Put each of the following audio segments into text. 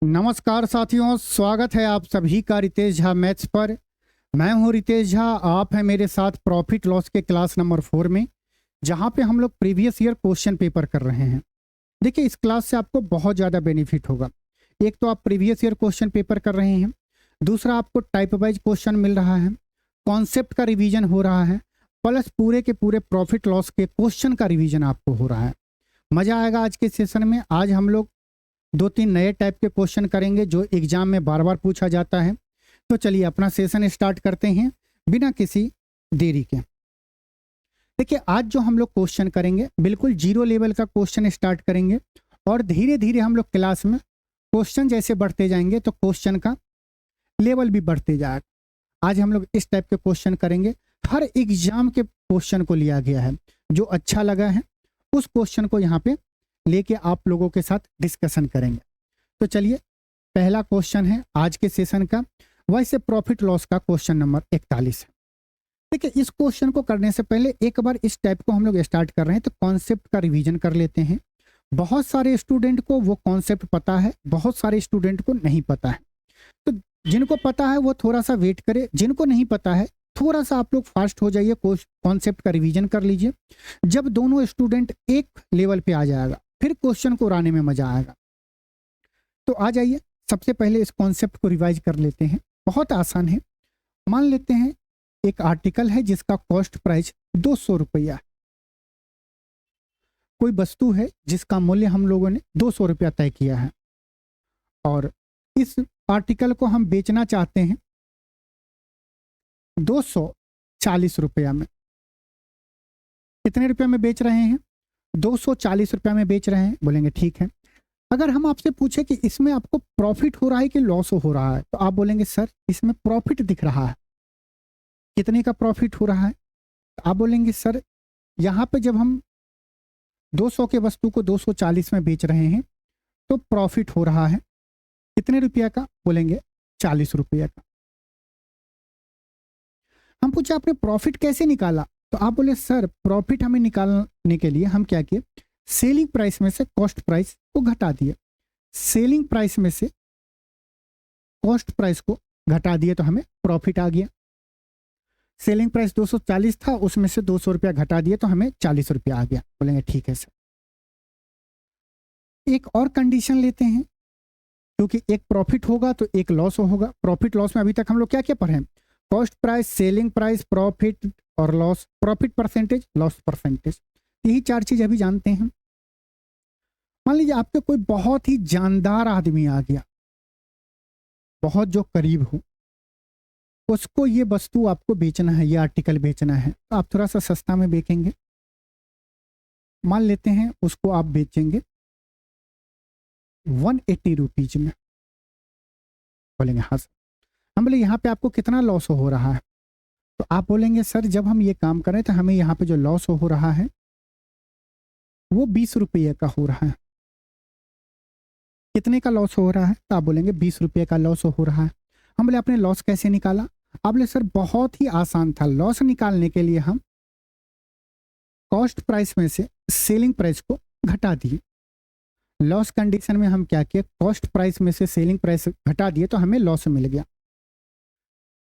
नमस्कार साथियों, स्वागत है आप सभी का रितेश झा मैथ्स पर। मैं हूं रितेश झा। आप हैं मेरे साथ प्रॉफिट लॉस के क्लास नंबर 4 में, जहां पे हम लोग प्रीवियस ईयर क्वेश्चन पेपर कर रहे हैं। देखिए, इस क्लास से आपको बहुत ज़्यादा बेनिफिट होगा। एक तो आप प्रीवियस ईयर क्वेश्चन पेपर कर रहे हैं, दूसरा आपको टाइप वाइज क्वेश्चन मिल रहा है, कॉन्सेप्ट का रिवीजन हो रहा है, प्लस पूरे के पूरे प्रॉफिट लॉस के क्वेश्चन का रिवीजन आपको हो रहा है। मज़ा आएगा आज के सेशन में। आज हम लोग 2-3 नए टाइप के क्वेश्चन करेंगे जो एग्जाम में बार बार पूछा जाता है। तो चलिए अपना सेशन स्टार्ट करते हैं बिना किसी देरी के। देखिए, आज जो हम लोग क्वेश्चन करेंगे बिल्कुल जीरो लेवल का क्वेश्चन स्टार्ट करेंगे और धीरे धीरे हम लोग क्लास में क्वेश्चन जैसे बढ़ते जाएंगे तो क्वेश्चन का लेवल भी बढ़ते जाएगा। आज हम लोग इस टाइप के क्वेश्चन करेंगे। हर एग्जाम के क्वेश्चन को लिया गया है, जो अच्छा लगा है उस क्वेश्चन को यहाँ पे लेके आप लोगों के साथ डिस्कशन करेंगे। तो चलिए, पहला क्वेश्चन है आज के सेशन का, वैसे प्रॉफिट लॉस का क्वेश्चन नंबर 41 है। देखिए, इस क्वेश्चन को करने से पहले एक बार इस टाइप को हम लोग स्टार्ट कर रहे हैं तो कॉन्सेप्ट का रिवीजन कर लेते हैं। बहुत सारे स्टूडेंट को वो कॉन्सेप्ट पता है, बहुत सारे स्टूडेंट को नहीं पता है। तो जिनको पता है वो थोड़ा सा वेट करे, जिनको नहीं पता है थोड़ा सा आप लोग फास्ट हो जाइए, कॉन्सेप्ट का रिवीजन कर लीजिए। जब दोनों स्टूडेंट एक लेवल पे आ जाएगा फिर क्वेश्चन को उड़ाने में मजा आएगा। तो आ जाइए, सबसे पहले इस कॉन्सेप्ट को रिवाइज कर लेते हैं। बहुत आसान है। मान लेते हैं एक आर्टिकल है जिसका कॉस्ट प्राइस 200 रुपया है। कोई वस्तु है जिसका मूल्य हम लोगों ने 200 रुपया तय किया है और इस आर्टिकल को हम बेचना चाहते हैं 240 रुपया में। कितने रुपया में बेच रहे हैं? 240 रुपया में बेच रहे हैं। बोलेंगे ठीक है। अगर हम आपसे पूछे कि इसमें आपको प्रॉफिट हो रहा है कि लॉस हो रहा है, तो आप बोलेंगे सर इसमें प्रॉफिट दिख रहा है। कितने का प्रॉफिट हो रहा है? तो आप बोलेंगे सर यहाँ पे जब हम 200 के वस्तु को 240 में बेच रहे हैं तो प्रॉफिट हो रहा है कितने रुपया का? बोलेंगे 40 रुपया का। हम पूछे आपने प्रॉफिट कैसे निकाला? तो आप बोले सर प्रॉफिट हमें निकालने के लिए हम क्या किए, सेलिंग प्राइस में से कॉस्ट प्राइस को घटा दिए। सेलिंग प्राइस में से कॉस्ट प्राइस को घटा दिए तो हमें प्रॉफिट आ गया। सेलिंग प्राइस 240 था, उसमें से 200 रुपया घटा दिए तो हमें 40 रुपया आ गया। बोलेंगे ठीक है सर। एक और कंडीशन लेते हैं, क्योंकि एक प्रॉफिट होगा तो एक लॉस होगा। प्रॉफिट लॉस में अभी तक हम लोग क्या क्या पढ़े हैं? Cost price, selling price, profit और loss. Profit percentage, loss percentage, यही 4 चीज अभी जानते हैं। मान लीजिए आपके कोई बहुत ही जानदार आदमी आ गया, बहुत जो करीब हो, उसको ये वस्तु आपको बेचना है, ये आर्टिकल बेचना है, तो आप थोड़ा सा सस्ता में बेचेंगे। मान लेते हैं उसको आप बेचेंगे 180 रुपीज में। बोलेंगे हाँ सर। हम बोले यहाँ पे आपको कितना लॉस हो रहा है? तो आप बोलेंगे सर जब हम ये काम करें तो हमें यहाँ पे जो लॉस हो रहा है वो 20 रुपये का हो रहा है। कितने का लॉस हो रहा है? तो आप बोलेंगे 20 रुपये का लॉस हो रहा है। हम बोले आपने लॉस कैसे निकाला? आप बोले सर बहुत ही आसान था। लॉस निकालने के लिए हम कॉस्ट प्राइस में से सेलिंग प्राइस को घटा दिए। लॉस कंडीशन में हम क्या किए, कॉस्ट प्राइस में से सेलिंग प्राइस घटा दिए तो हमें लॉस मिल गया।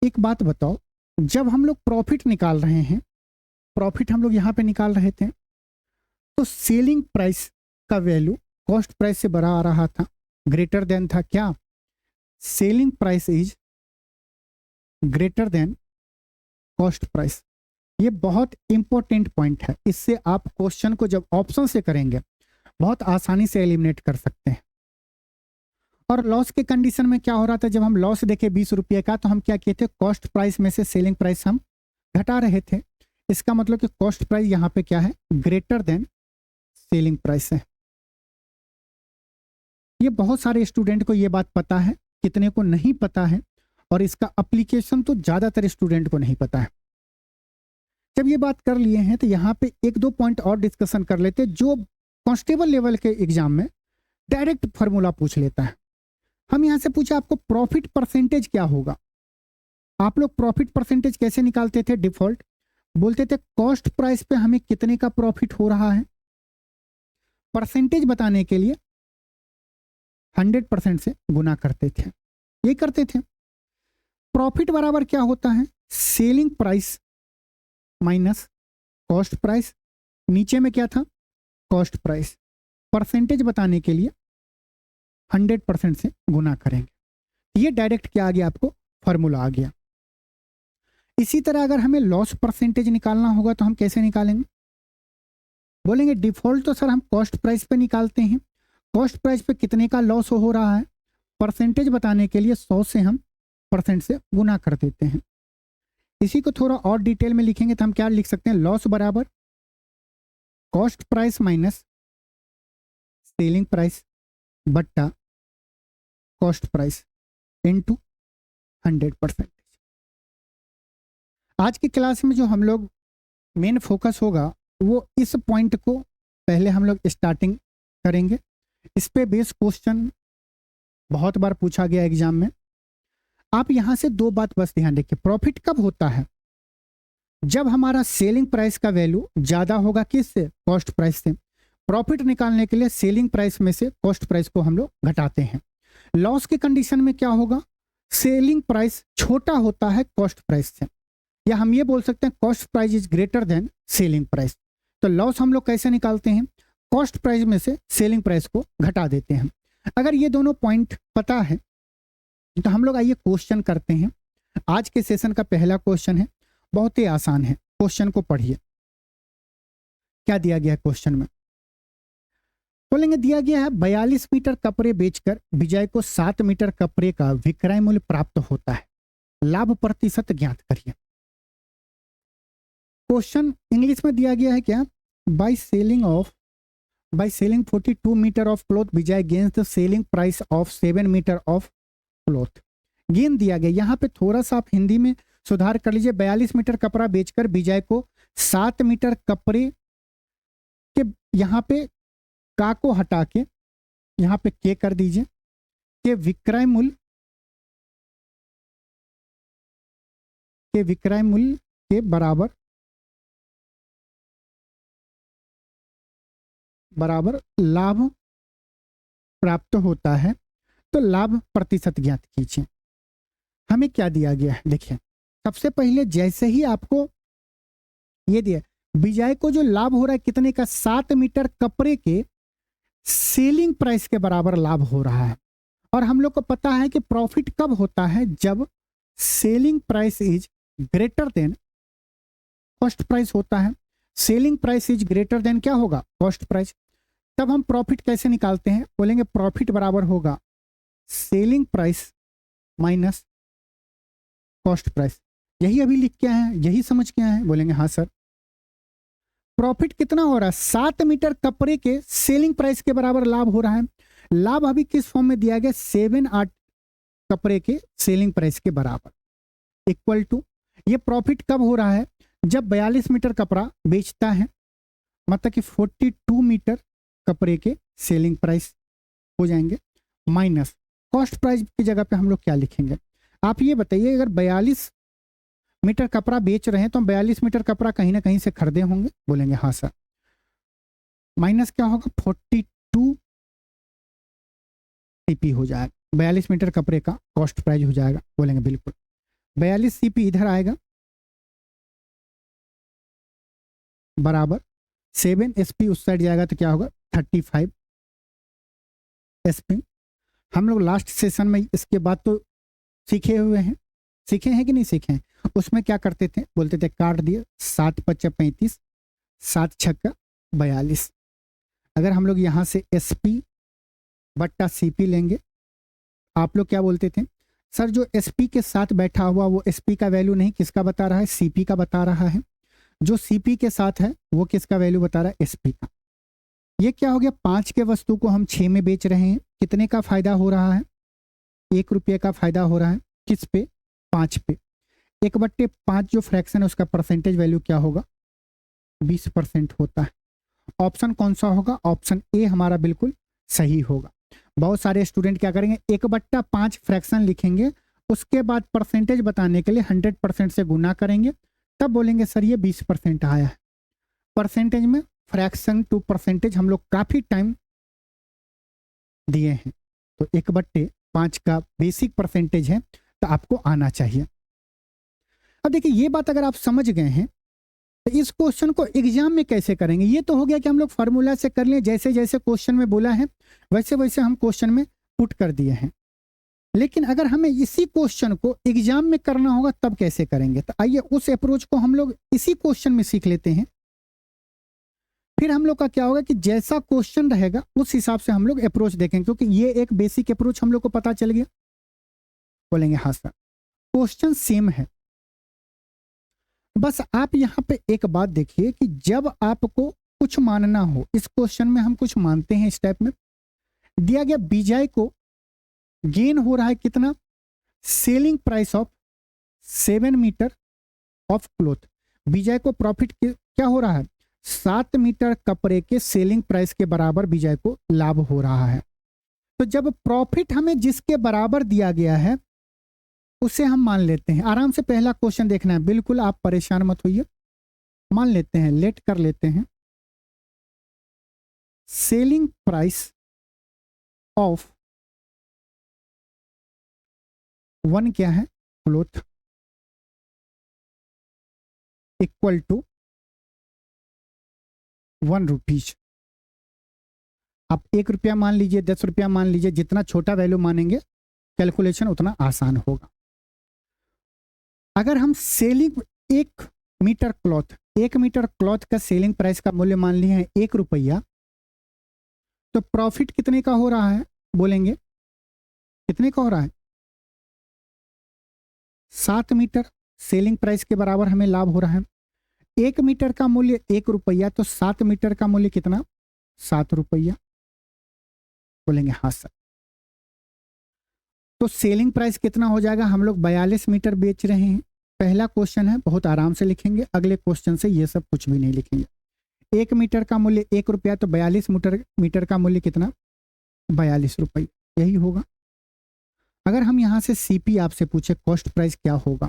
एक बात बताओ, जब हम लोग प्रॉफिट निकाल रहे हैं, प्रॉफिट हम लोग यहाँ पे निकाल रहे थे, तो सेलिंग प्राइस का वैल्यू कॉस्ट प्राइस से बड़ा आ रहा था, ग्रेटर देन था। क्या? Selling price is greater than cost price. ये बहुत इंपॉर्टेंट पॉइंट है। इससे आप क्वेश्चन को जब ऑप्शन से करेंगे बहुत आसानी से एलिमिनेट कर सकते हैं। और लॉस के कंडीशन में क्या हो रहा था, जब हम लॉस देखे 20 रुपये का, तो हम क्या किए थे, कॉस्ट प्राइस में से सेलिंग प्राइस हम घटा रहे थे। इसका मतलब कि कॉस्ट प्राइस यहाँ पे क्या है, ग्रेटर देन सेलिंग प्राइस है। ये बहुत सारे स्टूडेंट को ये बात पता है, कितने को नहीं पता है, और इसका एप्लीकेशन तो ज्यादातर स्टूडेंट को नहीं पता है। जब ये बात कर लिए हैं तो यहाँ पे 1-2 पॉइंट और डिस्कशन कर लेते हैं जो कांस्टेबल लेवल के एग्जाम में डायरेक्ट फार्मूला पूछ लेता है। हम यहाँ से पूछा आपको प्रॉफिट परसेंटेज क्या होगा। आप लोग प्रॉफिट परसेंटेज कैसे निकालते थे? डिफॉल्ट बोलते थे कॉस्ट प्राइस पे हमें कितने का प्रॉफिट हो रहा है। परसेंटेज बताने के लिए 100% से गुना करते थे, ये करते थे। प्रॉफिट बराबर क्या होता है, selling price minus cost price, नीचे में क्या था, कॉस्ट प्राइस। परसेंटेज बताने के लिए 100% से गुना करेंगे। ये डायरेक्ट क्या आ गया, आपको फॉर्मूला आ गया। इसी तरह अगर हमें लॉस परसेंटेज निकालना होगा तो हम कैसे निकालेंगे, बोलेंगे डिफॉल्ट तो सर हम कॉस्ट प्राइस पे निकालते हैं, कॉस्ट प्राइस पे कितने का लॉस हो रहा है, परसेंटेज बताने के लिए 100 से हम परसेंट से गुना कर देते हैं। इसी को थोड़ा और डिटेल में लिखेंगे तो हम क्या लिख सकते हैं, लॉस बराबर cost price minus selling price बट्टा कॉस्ट प्राइस इनटू 100%। आज की क्लास में जो हम लोग मेन फोकस होगा वो इस पॉइंट को पहले हम लोग स्टार्टिंग करेंगे। इस पे बेस क्वेश्चन बहुत बार पूछा गया एग्जाम में। आप यहां से दो बात बस ध्यान रखिए, प्रॉफिट कब होता है, जब हमारा सेलिंग प्राइस का वैल्यू ज्यादा होगा किससे, कॉस्ट प्राइस से। प्रॉफिट निकालने के लिए सेलिंग प्राइस में से कॉस्ट प्राइस को हम लोग घटाते हैं। लॉस के कंडीशन में क्या होगा, सेलिंग प्राइस छोटा होता है कॉस्ट प्राइस से, या हम ये बोल सकते हैं cost price is greater than selling price. तो लॉस हम लोग कैसे निकालते हैं, कॉस्ट प्राइस में से सेलिंग प्राइस को घटा देते हैं। अगर ये दोनों पॉइंट पता है तो हम लोग आइए क्वेश्चन करते हैं। आज के सेशन का पहला क्वेश्चन है, बहुत ही आसान है, क्वेश्चन को पढ़िए। क्या दिया गया है क्वेश्चन में, बोलेंगे दिया गया है 42 मीटर कपड़े बेचकर विजय को 7 मीटर कपड़े का विक्रय मूल्य प्राप्त होता है, लाभ प्रतिशत ज्ञात करिए। क्वेश्चन इंग्लिश में दिया गया है क्या, by selling 42 metre of cloth Vijay gains the selling price of 7 metre of cloth. Gain दिया गया, यहाँ पे थोड़ा सा आप हिंदी में सुधार कर लीजिए। 42 मीटर कपड़ा बेचकर विजय को 7 मीटर कपड़े के, यहाँ पे का को हटा के यहाँ पे के कर दीजिए, के विक्रय मूल्य के बराबर लाभ प्राप्त होता है। तो लाभ प्रतिशत ज्ञात कीजिए। हमें क्या दिया गया है, देखिए सबसे पहले जैसे ही आपको ये दिया, विजय को जो लाभ हो रहा है कितने का, 7 मीटर कपड़े के सेलिंग प्राइस के बराबर लाभ हो रहा है। और हम लोग को पता है कि प्रॉफिट कब होता है, जब selling price is greater than cost price होता है। Selling price is greater than क्या होगा, कॉस्ट प्राइस। तब हम प्रॉफिट कैसे निकालते हैं, बोलेंगे प्रॉफिट बराबर होगा selling price minus cost price. यही अभी लिख के आए हैं, यही समझ के आए हैं, बोलेंगे हाँ सर। प्रॉफिट कितना हो रहा है, 7 मीटर कपड़े के सेलिंग प्राइस के बराबर लाभ हो रहा है। लाभ अभी किस फॉर्म में दिया गया, 7-8 कपड़े के सेलिंग प्राइस के बराबर, इक्वल टू, ये प्रॉफिट कब हो रहा है, जब 42 मीटर कपड़ा बेचता है, मतलब कि 42 मीटर कपड़े के सेलिंग प्राइस हो जाएंगे, माइनस कॉस्ट प्राइस की जगह पे हम लोग क्या लिखेंगे। आप ये बताइए, अगर 42 मीटर कपड़ा बेच रहे हैं तो हम 42 मीटर कपड़ा कहीं ना कहीं से खरीदे होंगे, बोलेंगे हाँ सर। माइनस क्या होगा, 42 सीपी हो जाएगा, 42 मीटर कपड़े का कॉस्ट प्राइस हो जाएगा, बोलेंगे बिल्कुल। 42 सीपी इधर आएगा, बराबर 7 एसपी उस साइड जाएगा तो क्या होगा, 35 एसपी। हम लोग लास्ट सेशन में इसके बाद तो सीखे हैं कि नहीं सीखे हैं। उसमें क्या करते थे, बोलते थे काट दिए, 7-5 35, 7-6 42। अगर हम लोग यहाँ से एसपी बट्टा सीपी लेंगे, आप लोग क्या बोलते थे, सर जो एसपी के साथ बैठा हुआ वो एसपी का वैल्यू नहीं किसका बता रहा है, सीपी का बता रहा है। जो सीपी के साथ है वो किसका वैल्यू बता रहा है, एसपी का। ये क्या हो गया, 5 के वस्तु को हम 6 में बेच रहे हैं, कितने का फायदा हो रहा है, 1 रुपये का फायदा हो रहा है, किस पे, 5 पे। 1/5 जो फ्रैक्शन है उसका परसेंटेज वैल्यू क्या होगा, 20% होता है। ऑप्शन कौन सा होगा, ऑप्शन ए हमारा बिल्कुल सही होगा। बहुत सारे स्टूडेंट क्या करेंगे, 1/5 फ्रैक्शन लिखेंगे, उसके बाद परसेंटेज बताने के लिए 100% से गुना करेंगे, तब बोलेंगे सर ये 20% आया है। परसेंटेज में फ्रैक्शन टू परसेंटेज हम लोग काफी टाइम दिए हैं, तो 1/5 का बेसिक परसेंटेज है, तो आपको आना चाहिए। अब देखिए ये बात अगर आप समझ गए हैं तो इस क्वेश्चन को एग्जाम में कैसे करेंगे। ये तो हो गया कि हम लोग फार्मूला से कर लें, जैसे जैसे क्वेश्चन में बोला है वैसे वैसे हम क्वेश्चन में पुट कर दिए हैं। लेकिन अगर हमें इसी क्वेश्चन को एग्जाम में करना होगा तब कैसे करेंगे, तो आइए उस अप्रोच को हम लोग इसी क्वेश्चन में सीख लेते हैं। फिर हम लोग का क्या होगा कि जैसा क्वेश्चन रहेगा उस हिसाब से हम लोग अप्रोच देखेंगे, क्योंकि ये एक बेसिक अप्रोच हम लोग को पता चल गया। बोलेंगे हाँ सर क्वेश्चन सेम है, बस आप यहाँ पे एक बात देखिए कि जब आपको कुछ मानना हो, इस क्वेश्चन में हम कुछ मानते हैं। इस टाइप में दिया गया बीजाई को गेन हो रहा है कितना, selling price of 7 metre of cloth. बीजाई को प्रॉफिट क्या हो रहा है, 7 मीटर कपड़े के सेलिंग प्राइस के बराबर बीजाई को लाभ हो रहा है। तो जब प्रॉफिट हमें जिसके बराबर दिया गया है उसे हम मान लेते हैं। आराम से पहला क्वेश्चन देखना है, बिल्कुल आप परेशान मत होइए। मान लेते हैं, लेट कर लेते हैं, सेलिंग प्राइस ऑफ 1 क्या है क्लोथ इक्वल टू 1 रुपीज। आप 1 रुपया मान लीजिए, 10 रुपया मान लीजिए, जितना छोटा वैल्यू मानेंगे कैलकुलेशन उतना आसान होगा। अगर हम सेलिंग 1 मीटर क्लॉथ का सेलिंग प्राइस का मूल्य मान लिए हैं 1 रुपया, तो प्रॉफिट कितने का हो रहा है, बोलेंगे कितने का हो रहा है, 7 मीटर सेलिंग प्राइस के बराबर हमें लाभ हो रहा है। 1 मीटर का मूल्य 1 रुपया, तो 7 मीटर का मूल्य कितना, 7 रुपया। बोलेंगे हाँ सर। तो सेलिंग प्राइस कितना हो जाएगा, हम लोग 42 मीटर बेच रहे हैं। पहला क्वेश्चन है, बहुत आराम से लिखेंगे, अगले क्वेश्चन से ये सब कुछ भी नहीं लिखेंगे। 1 मीटर का मूल्य 1 रुपया, तो 42 मीटर का मूल्य कितना, 42 रुपये, यही होगा। अगर हम यहाँ से सीपी आपसे पूछे कॉस्ट प्राइस क्या होगा,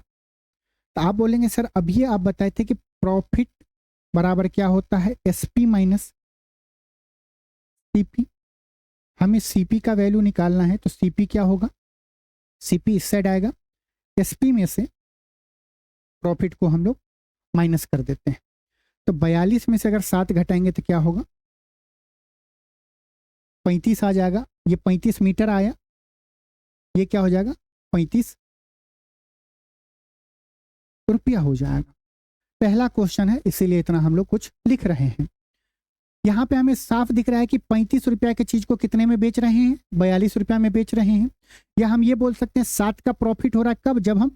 तो आप बोलेंगे सर अभी आप बताए थे कि प्रॉफिट बराबर क्या होता है, एसपी माइनस सीपी। हमें सीपी का वैल्यू निकालना है, तो सीपी क्या होगा, सीपी इस साइड आएगा, एसपी में से प्रॉफिट को हम लोग माइनस कर देते हैं। तो 42 में से अगर 7 घटाएंगे तो क्या होगा, 35 आ जाएगा। ये 35 मीटर आया, ये क्या हो जाएगा, 35 रुपया हो जाएगा। पहला क्वेश्चन है इसीलिए इतना हम लोग कुछ लिख रहे हैं। यहाँ पे हमें साफ दिख रहा है कि 35 रुपया की चीज को कितने में बेच रहे हैं, 42 रुपया में बेच रहे हैं। या हम ये बोल सकते हैं 7 का प्रॉफिट हो रहा है कब, जब हम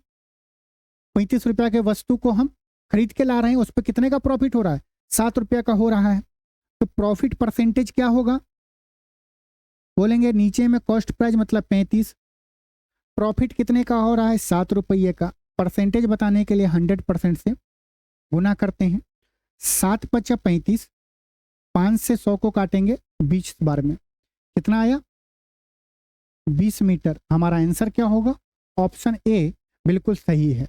35 रुपया के वस्तु को हम खरीद के ला रहे हैं, उस पर कितने का प्रॉफिट हो रहा है, 7 रुपया का हो रहा है। तो प्रॉफिट परसेंटेज क्या होगा, बोलेंगे नीचे में कॉस्ट प्राइस मतलब 35, प्रॉफिट कितने का हो रहा है, 7 रुपये का। परसेंटेज बताने के लिए 100% से गुना करते हैं। 7 पचा 35, 5 से 100 को काटेंगे 20 बार में, कितना आया, 20 मीटर। हमारा आंसर क्या होगा, ऑप्शन ए बिल्कुल सही है।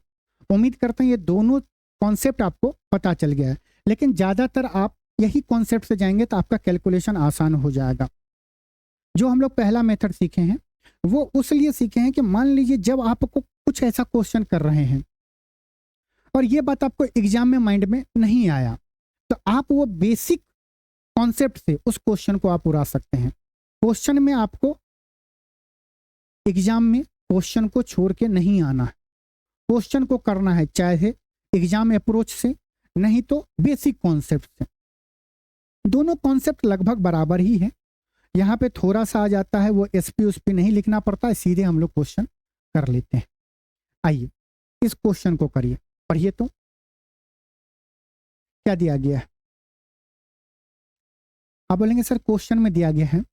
उम्मीद करते हैं ये दोनों कॉन्सेप्ट आपको पता चल गया है, लेकिन ज़्यादातर आप यही कॉन्सेप्ट से जाएंगे तो आपका कैलकुलेशन आसान हो जाएगा। जो हम लोग पहला मेथड सीखे हैं वो उस लिए सीखे हैं कि मान लीजिए जब आपको कुछ ऐसा क्वेश्चन कर रहे हैं और ये बात आपको एग्जाम में माइंड में नहीं आया, तो आप वो बेसिक कॉन्सेप्ट से उस क्वेश्चन को आप उड़ा सकते हैं। क्वेश्चन में आपको एग्जाम में क्वेश्चन को छोड़ के नहीं आना है, क्वेश्चन को करना है चाहे एग्जाम अप्रोच से नहीं तो बेसिक कॉन्सेप्ट से। दोनों कॉन्सेप्ट लगभग बराबर ही है। यहाँ पे थोड़ा सा आ जाता है, वो एसपी उसपी नहीं लिखना पड़ता है, सीधे हम लोग क्वेश्चन कर लेते हैं। आइए इस क्वेश्चन को करिए, पढ़िए तो क्या दिया गया है। आप बोलेंगे सर क्वेश्चन में दिया गया है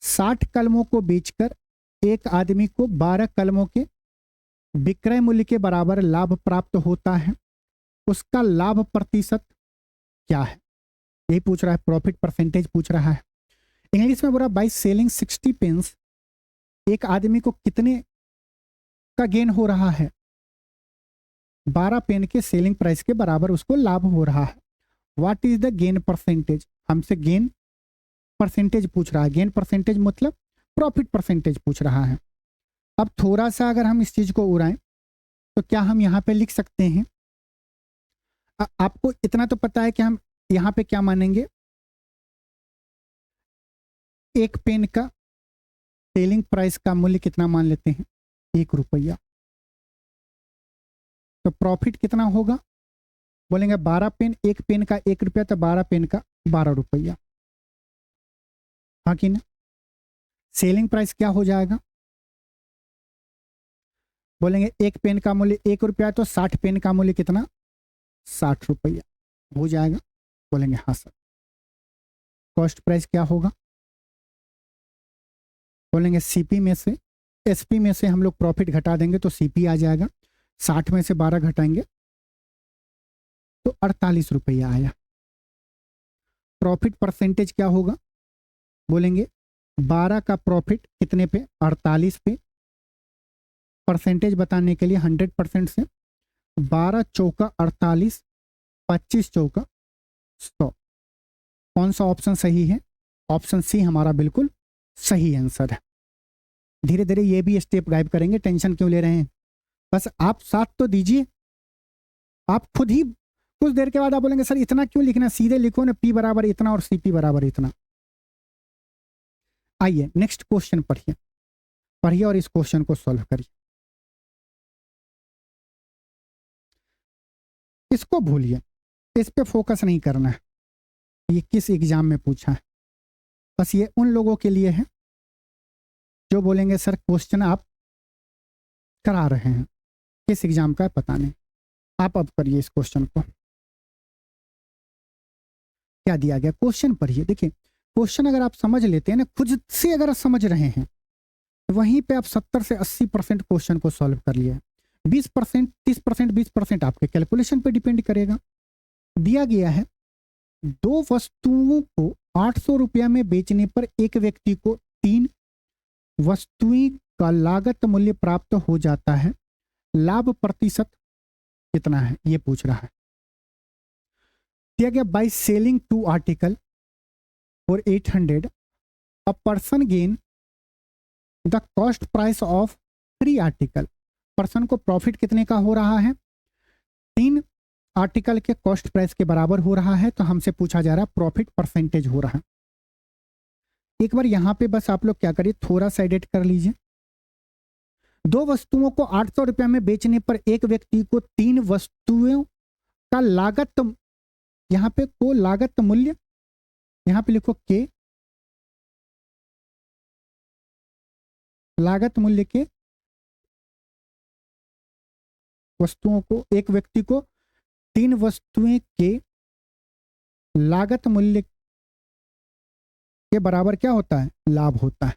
60 कलमों को बेचकर एक आदमी को 12 कलमों के विक्रय मूल्य के बराबर लाभ प्राप्त होता है, उसका लाभ प्रतिशत क्या है, यही पूछ रहा है, प्रॉफिट परसेंटेज पूछ रहा है। इंग्लिश में बोला बाय सेलिंग 60 पेन्स, एक आदमी को कितने का गेन हो रहा है, 12 पेन के सेलिंग प्राइस के बराबर उसको लाभ हो रहा है। What is the gain percentage, हमसे गेन परसेंटेज पूछ रहा है। गेन परसेंटेज मतलब प्रॉफिट परसेंटेज पूछ रहा है। अब थोड़ा सा अगर हम इस चीज को उड़ाएं तो क्या हम यहाँ पे लिख सकते हैं, आपको इतना तो पता है कि हम यहाँ पे क्या मानेंगे, एक पेन का सेलिंग प्राइस का मूल्य कितना मान लेते हैं, 1 रुपया। तो प्रॉफिट कितना होगा, बोलेंगे 12 पेन, एक पेन का 1 रुपया, तो 12 पेन का 12 रुपया, हाँ कि ना। सेलिंग प्राइस क्या हो जाएगा, बोलेंगे एक पेन का मूल्य 1 रुपया, तो 60 पेन का मूल्य कितना, 60 रुपया हो जाएगा, बोलेंगे हाँ सर। कॉस्ट प्राइस क्या होगा, बोलेंगे सीपी में से, एसपी में से हम लोग प्रॉफिट घटा देंगे तो सीपी आ जाएगा, 60 में से 12 घटाएंगे तो 48 रुपया आया। प्रॉफिट परसेंटेज क्या होगा, बोलेंगे 12 का प्रॉफिट कितने पे, 48 पे, परसेंटेज बताने के लिए 100% से 12 चौका 48, 25 चौका 100। कौन सा ऑप्शन सही है, ऑप्शन सी हमारा बिल्कुल सही आंसर है। धीरे धीरे ये भी स्टेप गायब करेंगे, टेंशन क्यों ले रहे हैं, बस आप साथ तो दीजिए। आप खुद ही कुछ देर के बाद आप बोलेंगे सर इतना क्यों लिखना, सीधे लिखो ना, पी बराबर इतना और सीपी बराबर इतना। आइए नेक्स्ट क्वेश्चन पढ़िए, पढ़िए और इस क्वेश्चन को सॉल्व करिए। इसको भूलिए, इस पे फोकस नहीं करना है, ये किस एग्जाम में पूछा है, बस ये उन लोगों के लिए है जो बोलेंगे सर क्वेश्चन आप करा रहे हैं, किस एग्जाम का है पता नहीं। आप अब करिए इस क्वेश्चन को, क्या दिया गया क्वेश्चन पढ़िए। देखिए क्वेश्चन अगर आप समझ लेते हैं ना, खुद से अगर आप समझ रहे हैं, वहीं पे आप 70 से 80% क्वेश्चन को सॉल्व कर लिए। 20%, 30%, 20% आपके कैलकुलेशन पे डिपेंड करेगा। दिया गया है 2 वस्तुओं को 800 रुपया में बेचने पर एक व्यक्ति को 3 वस्तुएं का लागत मूल्य प्राप्त हो जाता है, लाभ प्रतिशत कितना है, ये पूछ रहा है। दिया गया by selling 2 article for 800 a person gain the cost price of 3 article. Person को प्रॉफिट कितने का हो रहा है, 3 आर्टिकल के कॉस्ट प्राइस के बराबर हो रहा है। तो हमसे पूछा जा रहा है प्रॉफिट परसेंटेज हो रहा है। एक बार यहां पे बस आप लोग क्या करिए, थोड़ा सा एडिट कर लीजिए। 2 वस्तुओं को 800 रुपया में बेचने पर एक व्यक्ति को 3 वस्तुओं का लागत, यहां पे को लागत मूल्य, यहां पे लिखो के, लागत मूल्य के, वस्तुओं को, एक व्यक्ति को 3 वस्तुएं के लागत मूल्य के बराबर क्या होता है, लाभ होता है।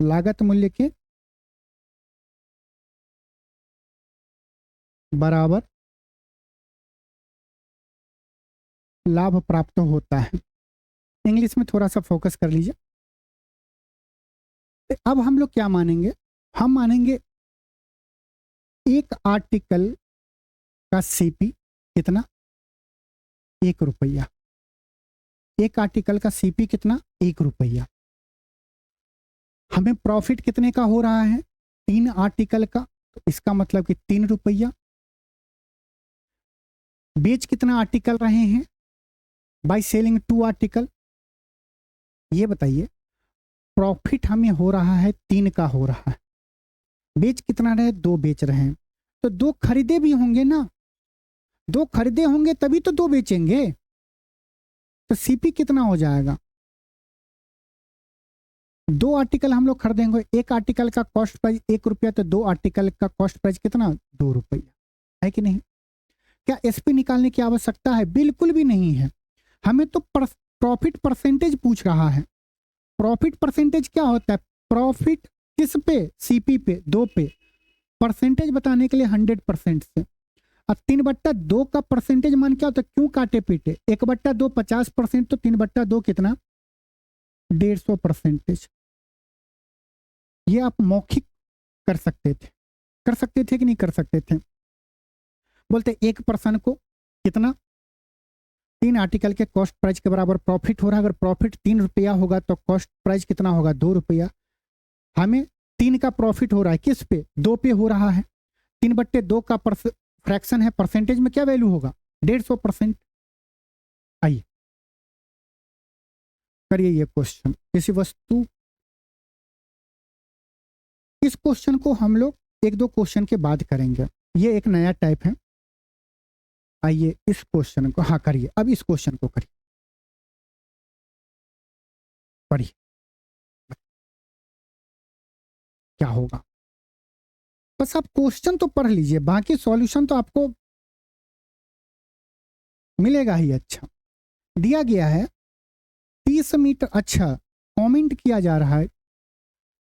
लागत मूल्य के बराबर लाभ प्राप्त होता है। इंग्लिश में थोड़ा सा फोकस कर लीजिए। अब हम लोग क्या मानेंगे, हम मानेंगे एक आर्टिकल का सीपी कितना, 1 रुपया। एक आर्टिकल का सीपी कितना, 1 रुपया। हमें प्रॉफिट कितने का हो रहा है, 3 आर्टिकल का, तो इसका मतलब कि 3 रुपया। बेच कितना आर्टिकल रहे हैं, बाय सेलिंग 2 आर्टिकल। ये बताइए प्रॉफिट हमें हो रहा है 3 का हो रहा है, बेच कितना रहे, 2 बेच रहे हैं, तो 2 खरीदे भी होंगे ना, 2 खरीदे होंगे तभी तो 2 बेचेंगे। तो सीपी कितना हो जाएगा, 2 आर्टिकल हम लोग खरीदेंगे, एक आर्टिकल का कॉस्ट प्राइस 1 रुपया, तो 2 आर्टिकल का कॉस्ट प्राइस कितना, 2 रुपया, है कि नहीं। क्या एसपी निकालने की आवश्यकता है, बिल्कुल भी नहीं है। हमें तो प्रॉफिट परसेंटेज पूछ रहा है। प्रॉफिट परसेंटेज क्या होता है, प्रॉफिट किस पे, सीपी पे, 2 पे, परसेंटेज बताने के लिए 100% से। अब 3/2 का परसेंटेज मान क्या होता है, क्यों काटे पीटे, 1/2 50%, तो 3/2 कितना, 150%। ये आप मौखिक कर सकते थे, कर सकते थे कि नहीं कर सकते थे। बोलते एक पर्सन को कितना, 3 आर्टिकल के कॉस्ट प्राइस के बराबर प्रॉफिट हो रहा है। अगर प्रॉफिट 3 रुपया होगा तो कॉस्ट प्राइस कितना होगा, 2 रुपया। हमें 3 का प्रॉफिट हो रहा है, किस पे, 2 पे हो रहा है। 3/2 का फ्रैक्शन है, परसेंटेज में क्या वैल्यू होगा, 150%। आइए करिए ये क्वेश्चन। किसी वस्तु, इस क्वेश्चन को हम लोग 1-2 क्वेश्चन के बाद करेंगे, ये एक नया टाइप है। आइए इस क्वेश्चन को, हाँ करिए, अब इस क्वेश्चन को करिए, पढ़िए क्या होगा। बस आप क्वेश्चन तो पढ़ लीजिए, बाकी सॉल्यूशन तो आपको मिलेगा ही। अच्छा दिया गया है 30 मीटर, अच्छा कमेंट किया जा रहा है,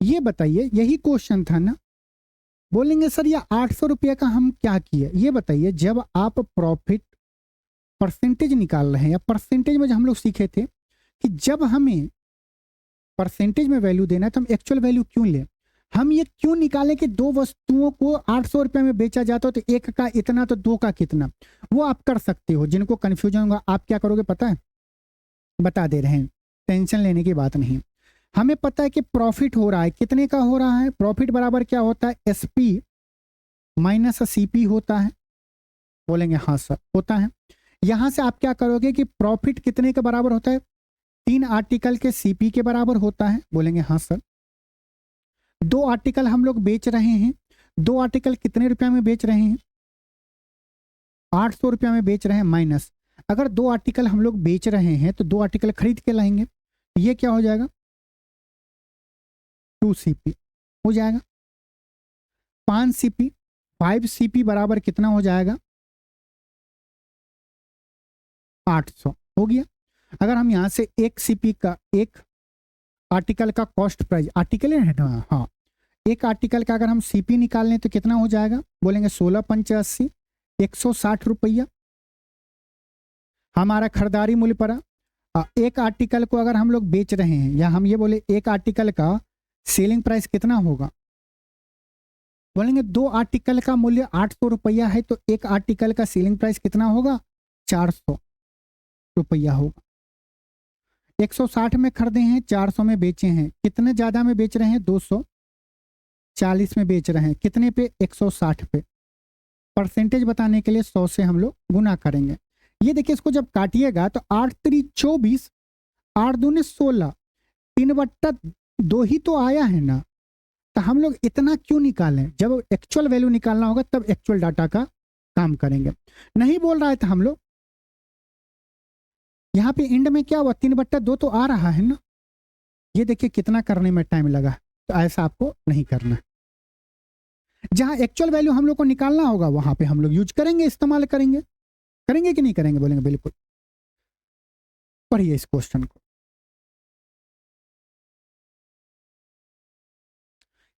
ये बताइए, यही क्वेश्चन था ना। बोलेंगे सर ये 800 रुपये का हम क्या किए, ये बताइए। जब आप प्रॉफिट परसेंटेज निकाल रहे हैं, या परसेंटेज में जो हम लोग सीखे थे कि जब हमें परसेंटेज में वैल्यू देना है तो हम एक्चुअल वैल्यू क्यों लें। हम ये क्यों निकालें कि 2 वस्तुओं को 800 रुपये में बेचा जाता हो तो एक का इतना तो 2 का कितना, वो आप कर सकते हो। जिनको कन्फ्यूजन होगा आप क्या करोगे पता है, बता दे रहे हैं, टेंशन लेने की बात नहीं। हमें पता है कि प्रॉफिट हो रहा है, कितने का हो रहा है, प्रॉफिट बराबर क्या होता है, SP माइनस CP होता है। बोलेंगे हाँ सर होता है। यहां से आप क्या करोगे कि प्रॉफिट कितने के बराबर होता है, 3 आर्टिकल के CP के बराबर होता है। बोलेंगे हाँ सर। 2 आर्टिकल हम लोग बेच रहे हैं, 2 आर्टिकल कितने रुपया में बेच रहे हैं, 800 रुपया में बेच रहे हैं, माइनस अगर 2 आर्टिकल हम लोग बेच रहे हैं तो 2 आर्टिकल खरीद के लाएंगे, ये क्या हो जाएगा, 2 CP हो जाएगा। 5 CP, 5 CP बराबर कितना हो जाएगा, 800 हो गया। अगर हम यहां से 1 CP का, एक आर्टिकल का कॉस्ट प्राइस, आर्टिकल है ना, हाँ, एक आर्टिकल का अगर हम CP निकाल लें तो कितना हो जाएगा, बोलेंगे 16/85 160 रुपया हमारा खरीदारी मूल्य पड़ा। एक आर्टिकल को अगर हम लोग बेच रहे हैं, या हम ये बोले एक आर्टिकल का सेलिंग प्राइस कितना होगा, बोलेंगे 2 आर्टिकल का मूल्य 800 रुपया है तो एक आर्टिकल का सेलिंग प्राइस कितना होगा, 400 रुपया होगा। 160 में खरीदे हैं, 400 में बेचे हैं, कितने ज्यादा में बेच रहे हैं, 240 में बेच रहे हैं, कितने पे, 160 पे। परसेंटेज बताने के लिए 100 से हम लोग गुना करेंगे। ये देखिए इसको जब काटिएगा तो 8 3 24, 8 दूने 16, 3/2 ही तो आया है ना। तो हम लोग इतना क्यों निकालें, जब एक्चुअल वैल्यू निकालना होगा तब एक्चुअल डाटा का काम करेंगे। नहीं बोल रहा है तो हम लोग यहाँ पे एंड में क्या हुआ, 3/2 तो आ रहा है ना। ये देखिए कितना करने में टाइम लगा, तो ऐसा आपको नहीं करना। जहां एक्चुअल वैल्यू हम लोग को निकालना होगा वहां पे हम लोग यूज करेंगे, इस्तेमाल करेंगे। करेंगे कि नहीं करेंगे, बोलेंगे बिल्कुल। पढ़िए इस क्वेश्चन को।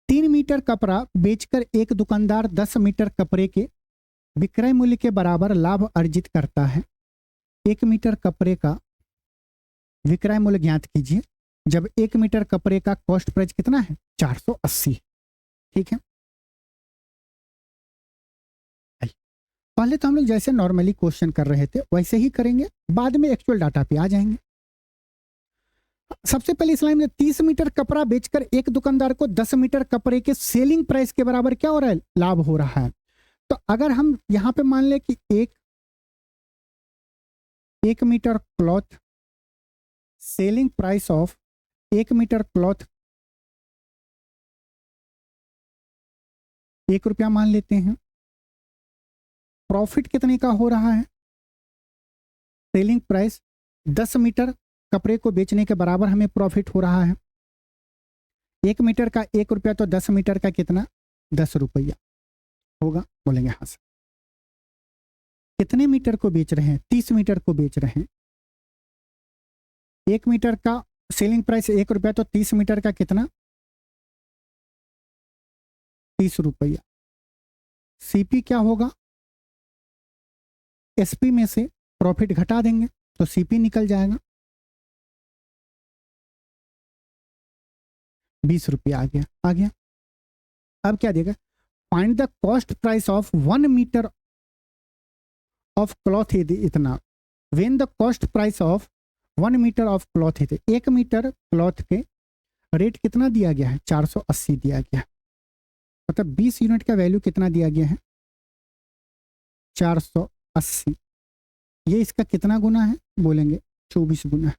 3 मीटर कपड़ा बेचकर एक दुकानदार 10 मीटर कपड़े के विक्रय मूल्य के बराबर लाभ अर्जित करता है। 1 मीटर कपड़े का विक्रय मूल्य ज्ञात कीजिए जब 1 मीटर कपड़े का कॉस्ट प्राइस कितना है, 480। ठीक है, पहले तो हम लोग जैसे नॉर्मली क्वेश्चन कर रहे थे वैसे ही करेंगे, बाद में एक्चुअल डाटा पे आ जाएंगे। सबसे पहले इस लाइन में 30 मीटर कपड़ा बेचकर एक दुकानदार को 10 मीटर कपड़े के सेलिंग प्राइस के बराबर क्या हो रहा है, लाभ हो रहा है। तो अगर हम यहां पे मान ले कि एक metre cloth selling price of 1 metre cloth 1 रुपया मान लेते हैं। प्रॉफिट कितने का हो रहा है, सेलिंग प्राइस 10 मीटर कपड़े को बेचने के बराबर हमें प्रॉफिट हो रहा है। 1 मीटर का 1 रुपया तो 10 मीटर का कितना, 10 रुपया होगा। बोलेंगे हाँ सर। कितने मीटर को बेच रहे हैं, 30 मीटर को बेच रहे हैं। 1 मीटर का सेलिंग प्राइस 1 रुपया तो 30 मीटर का कितना, 30 रुपया। CP क्या होगा, SP में से प्रॉफिट घटा देंगे तो CP निकल जाएगा, 20 रुपया आ गया। आ गया। अब क्या देगा, find the cost price of 1 metre of cloth, इतना when the cost price of 1 metre of cloth है, 1 मीटर क्लॉथ के रेट कितना दिया गया है, 480 दिया गया है, मतलब 20 यूनिट का वैल्यू कितना दिया गया है, 480। ये इसका कितना गुना है, बोलेंगे 24 गुना।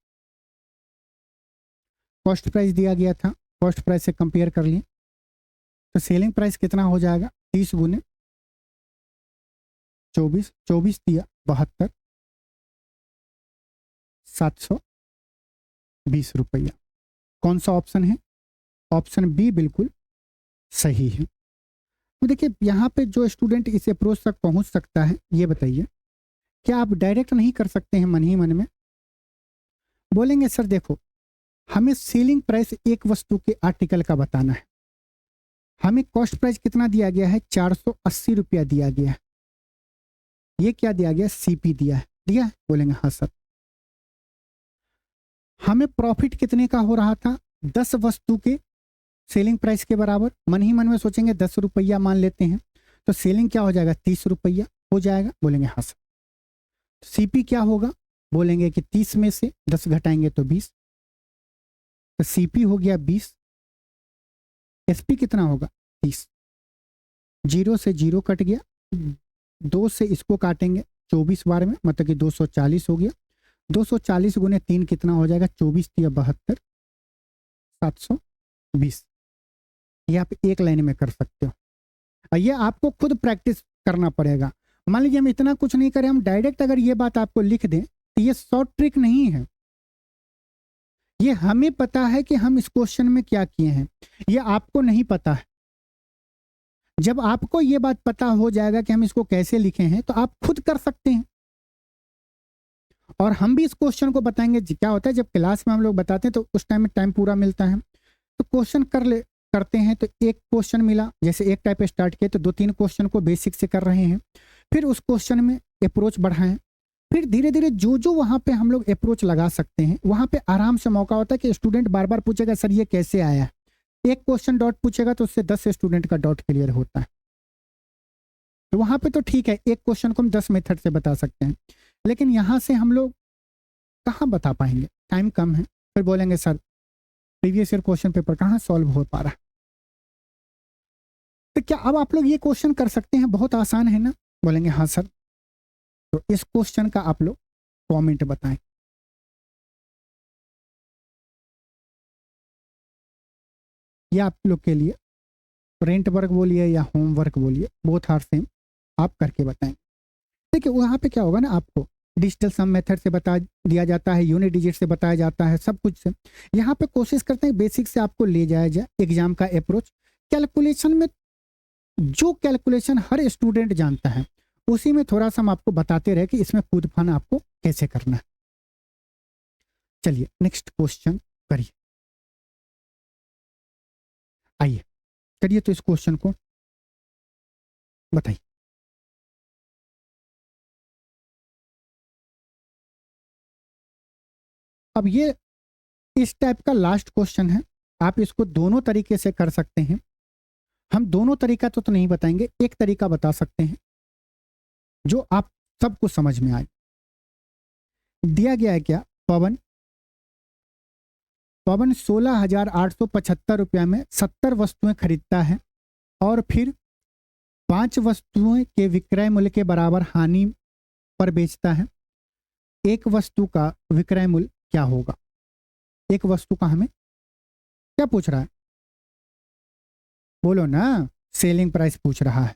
कॉस्ट प्राइस दिया गया था, कॉस्ट प्राइस से कंपेयर कर लिए तो सेलिंग प्राइस कितना हो जाएगा, 30 गुने 24, 24 दिया 72, 720 रुपया। कौन सा ऑप्शन है, ऑप्शन बी बिल्कुल सही है। तो देखिए यहाँ पे जो स्टूडेंट इस अप्रोच तक पहुंच सकता है, ये बताइए क्या आप डायरेक्ट नहीं कर सकते हैं मन ही मन में? बोलेंगे सर देखो, हमें सेलिंग प्राइस एक वस्तु के आर्टिकल का बताना है, हमें कॉस्ट प्राइस कितना दिया गया है, 480 रुपया दिया गया है, ये क्या दिया गया, सीपी दिया है, दिया है? बोलेंगे हाँ सर। हमें प्रॉफिट कितने का हो रहा था, 10 वस्तु के सेलिंग प्राइस के बराबर। मन ही मन में सोचेंगे 10 रुपया मान लेते हैं, तो सेलिंग क्या हो जाएगा, 30 रुपया हो जाएगा। बोलेंगे हाँ सर। सीपी क्या होगा, बोलेंगे कि 30 में से 10 घटाएंगे तो 20, तो सीपी हो गया 20, एसपी कितना होगा 30, 0 से 0 कट गया, 2 से इसको काटेंगे 24 बार में, मतलब कि 240 हो गया, 240 गुने 3 कितना हो जाएगा, 24 या 72, 720। ये आप एक लाइन में कर सकते हो, और ये आपको खुद प्रैक्टिस करना पड़ेगा। मान लीजिए हम इतना कुछ नहीं करें, हम डायरेक्ट अगर ये बात आपको लिख दें तो ये शॉर्ट ट्रिक नहीं है, ये हमें पता है कि हम इस क्वेश्चन में क्या किए हैं, ये आपको नहीं पता है। जब आपको ये बात पता हो जाएगा कि हम इसको कैसे लिखे हैं, तो आप खुद कर सकते हैं। और हम भी इस क्वेश्चन को बताएंगे। क्या होता है, जब क्लास में हम लोग बताते हैं तो उस टाइम में टाइम पूरा मिलता है, तो क्वेश्चन करते हैं, तो एक क्वेश्चन मिला, जैसे एक टाइप स्टार्ट किए तो 2-3 क्वेश्चन को बेसिक से कर रहे हैं, फिर उस क्वेश्चन में अप्रोच बढ़ाएं, फिर धीरे धीरे जो जो वहां पे हम लोग अप्रोच लगा सकते हैं, वहां पे आराम से मौका होता है कि स्टूडेंट बार बार पूछेगा सर ये कैसे आया, एक क्वेश्चन डॉट पूछेगा तो उससे 10 स्टूडेंट का डॉट क्लियर होता है। तो वहां पे तो ठीक है, एक क्वेश्चन को हम 10 मेथड से बता सकते हैं, लेकिन यहां से हम लोग कहाँ बता पाएंगे, टाइम कम है। फिर बोलेंगे sir previous year question paper कहाँ सॉल्व हो पा रहा है। तो क्या अब आप लोग ये क्वेश्चन कर सकते हैं, बहुत आसान है ना? बोलेंगे हाँ सर। तो इस क्वेश्चन का आप लोग कमेंट बताएं। ये आप लोग के लिए रेंट वर्क बोलिए या होमवर्क बोलिए, बोथ आर सेम, आप करके बताएं। देखिए वहाँ पे क्या होगा ना, आपको डिजिटल सम मेथड से बता दिया जाता है, यूनिट डिजिट से बताया जाता है, सब कुछ से। यहाँ पे कोशिश करते हैं बेसिक से आपको ले जाया जाए। एग्जाम का अप्रोच कैलकुलेशन में, जो कैलकुलेशन हर स्टूडेंट जानता है, उसी में थोड़ा सा हम आपको बताते रहे कि इसमें कूद फान आपको कैसे करना है। चलिए नेक्स्ट क्वेश्चन करिए, आइए करिए। तो इस क्वेश्चन को बताइए। अब ये इस टाइप का लास्ट क्वेश्चन है, आप इसको दोनों तरीके से कर सकते हैं। हम दोनों तरीका तो नहीं बताएंगे, एक तरीका बता सकते हैं जो आप सबको समझ में आए। दिया गया है क्या, पवन 16,875 रुपया में 70 वस्तुएं खरीदता है और फिर 5 वस्तुएं के विक्रय मूल्य के बराबर हानि पर बेचता है। एक वस्तु का विक्रय मूल्य क्या होगा? एक वस्तु का हमें क्या पूछ रहा है, बोलो ना, सेलिंग प्राइस पूछ रहा है।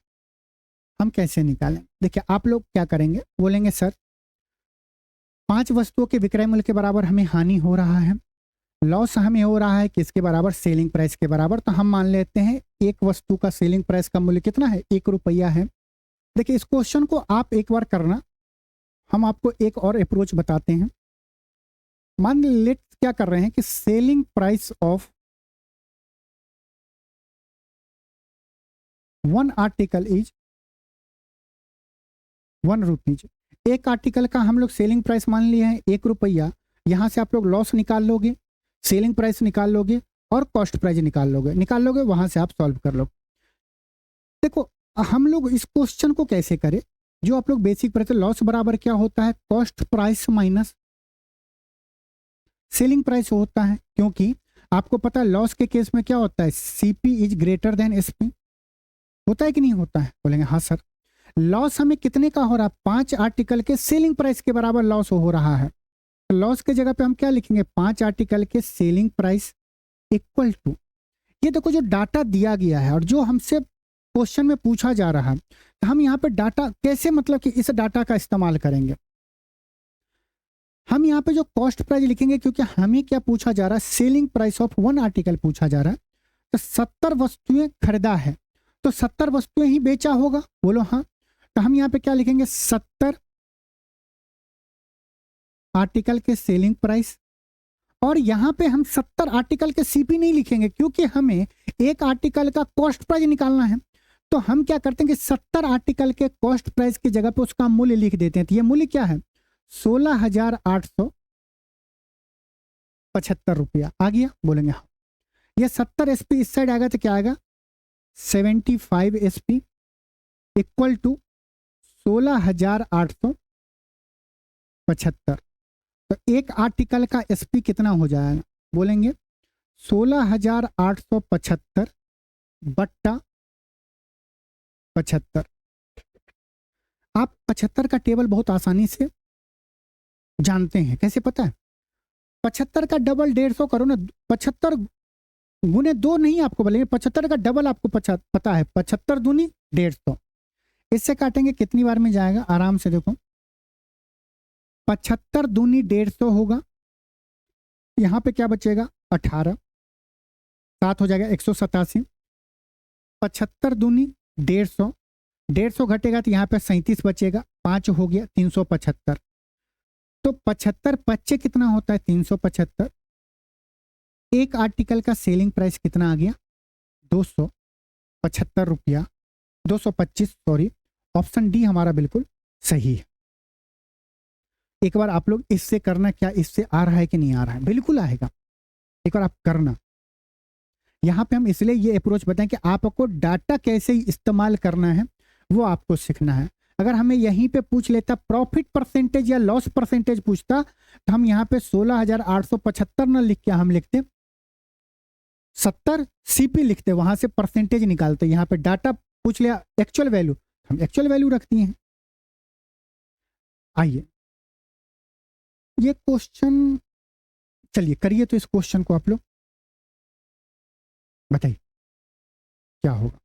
हम कैसे निकालें? देखिए आप लोग क्या करेंगे, बोलेंगे सर 5 वस्तुओं के विक्रय मूल्य के बराबर हमें हानि हो रहा है, लॉस हमें हो रहा है किसके बराबर, सेलिंग प्राइस के बराबर। तो हम मान लेते हैं एक वस्तु का सेलिंग प्राइस का मूल्य कितना है, 1 रुपया है। देखिए इस क्वेश्चन को आप एक बार करना, हम आपको एक और अप्रोच बताते हैं। मान लेट क्या कर रहे हैं कि selling price of 1 article is 1 rupees. एक आर्टिकल का हम लोग सेलिंग प्राइस मान लिए हैं 1 रुपया। यहां से आप लोग लॉस निकाल लोगे, सेलिंग प्राइस निकाल लोगे और कॉस्ट प्राइस निकाल लोगे, वहां से आप सॉल्व कर लोगे। देखो हम लोग इस क्वेश्चन को कैसे करें, जो आप लोग बेसिक पढ़ते हैं, लॉस बराबर क्या होता है, cost price minus selling price होता है, क्योंकि आपको पता है लॉस के केस में क्या होता है, CP is greater than SP, होता है कि नहीं होता है, बोलेंगे हाँ सर। लॉस हमें कितने का हो रहा है, 5 आर्टिकल के सेलिंग प्राइस के बराबर लॉस हो रहा है, तो लॉस के जगह पे हम क्या लिखेंगे, 5 आर्टिकल के सेलिंग प्राइस इक्वल टू, ये देखो जो डाटा दिया गया है और जो हमसे क्वेश्चन में पूछा जा रहा है, तो हम यहाँ पे डाटा कैसे, मतलब कि इस डाटा का इस्तेमाल करेंगे, हम यहाँ पे जो कॉस्ट प्राइस लिखेंगे, क्योंकि हमें क्या पूछा जा रहा है, सेलिंग प्राइस ऑफ 1 आर्टिकल पूछा जा रहा है, तो 70 वस्तुएं खरीदा है, तो 70 वस्तुएं ही बेचा होगा, बोलो हाँ, तो हम यहाँ पे क्या लिखेंगे, 70 आर्टिकल के सेलिंग प्राइस, और यहाँ पे हम 70 आर्टिकल के सीपी नहीं लिखेंगे, क्योंकि हमें एक आर्टिकल का कॉस्ट प्राइस निकालना है, तो हम क्या करते हैं कि 70 आर्टिकल के कॉस्ट प्राइस की जगह पे उसका मूल्य लिख देते हैं, तो ये मूल्य क्या है, 16,875 रुपया आ गया, बोलेंगे हाँ। ये 70 एसपी इस साइड आएगा तो क्या आएगा, 75 एसपी इक्वल टू 16,875, तो एक आर्टिकल का एसपी कितना हो जाएगा, बोलेंगे 16,875 बट्टा 75। आप 75 का टेबल बहुत आसानी से जानते हैं, कैसे पता है, 75 का डबल 150 करो ना, 75 गुने 2 नहीं आपको बोलेंगे, 75 का डबल आपको पता है, 75 दूनी 150, इससे काटेंगे कितनी बार में जाएगा, आराम से देखो, 75 दूनी 150 होगा, यहाँ पे क्या बचेगा 18, 7 हो जाएगा 187, 75 दूनी 150, 150 घटेगा तो यहाँ पे 37 बचेगा, 5 हो गया 375, तो 75 25 कितना होता है 375, एक आर्टिकल का सेलिंग प्राइस कितना आ गया 275 रुपया, 225 सॉरी, ऑप्शन डी हमारा बिल्कुल सही है। एक बार आप लोग इससे करना, क्या इससे आ रहा है कि नहीं आ रहा है, बिल्कुल आएगा, एक बार आप करना। यहाँ पे हम इसलिए ये अप्रोच बताएं कि आपको डाटा कैसे इस्तेमाल करना है वो आपको सीखना है। अगर हमें यहीं पे पूछ लेता प्रॉफिट परसेंटेज या लॉस परसेंटेज पूछता, तो हम यहाँ पे 16,875 ना लिख के हम लिखते 70 सीपी लिखते, वहां से परसेंटेज निकालते, यहाँ पे डाटा पूछ लिया एक्चुअल वैल्यू, हम एक्चुअल वैल्यू रखती हैं। आइए ये क्वेश्चन, चलिए करिए तो इस क्वेश्चन को आप लोग बताइए क्या होगा।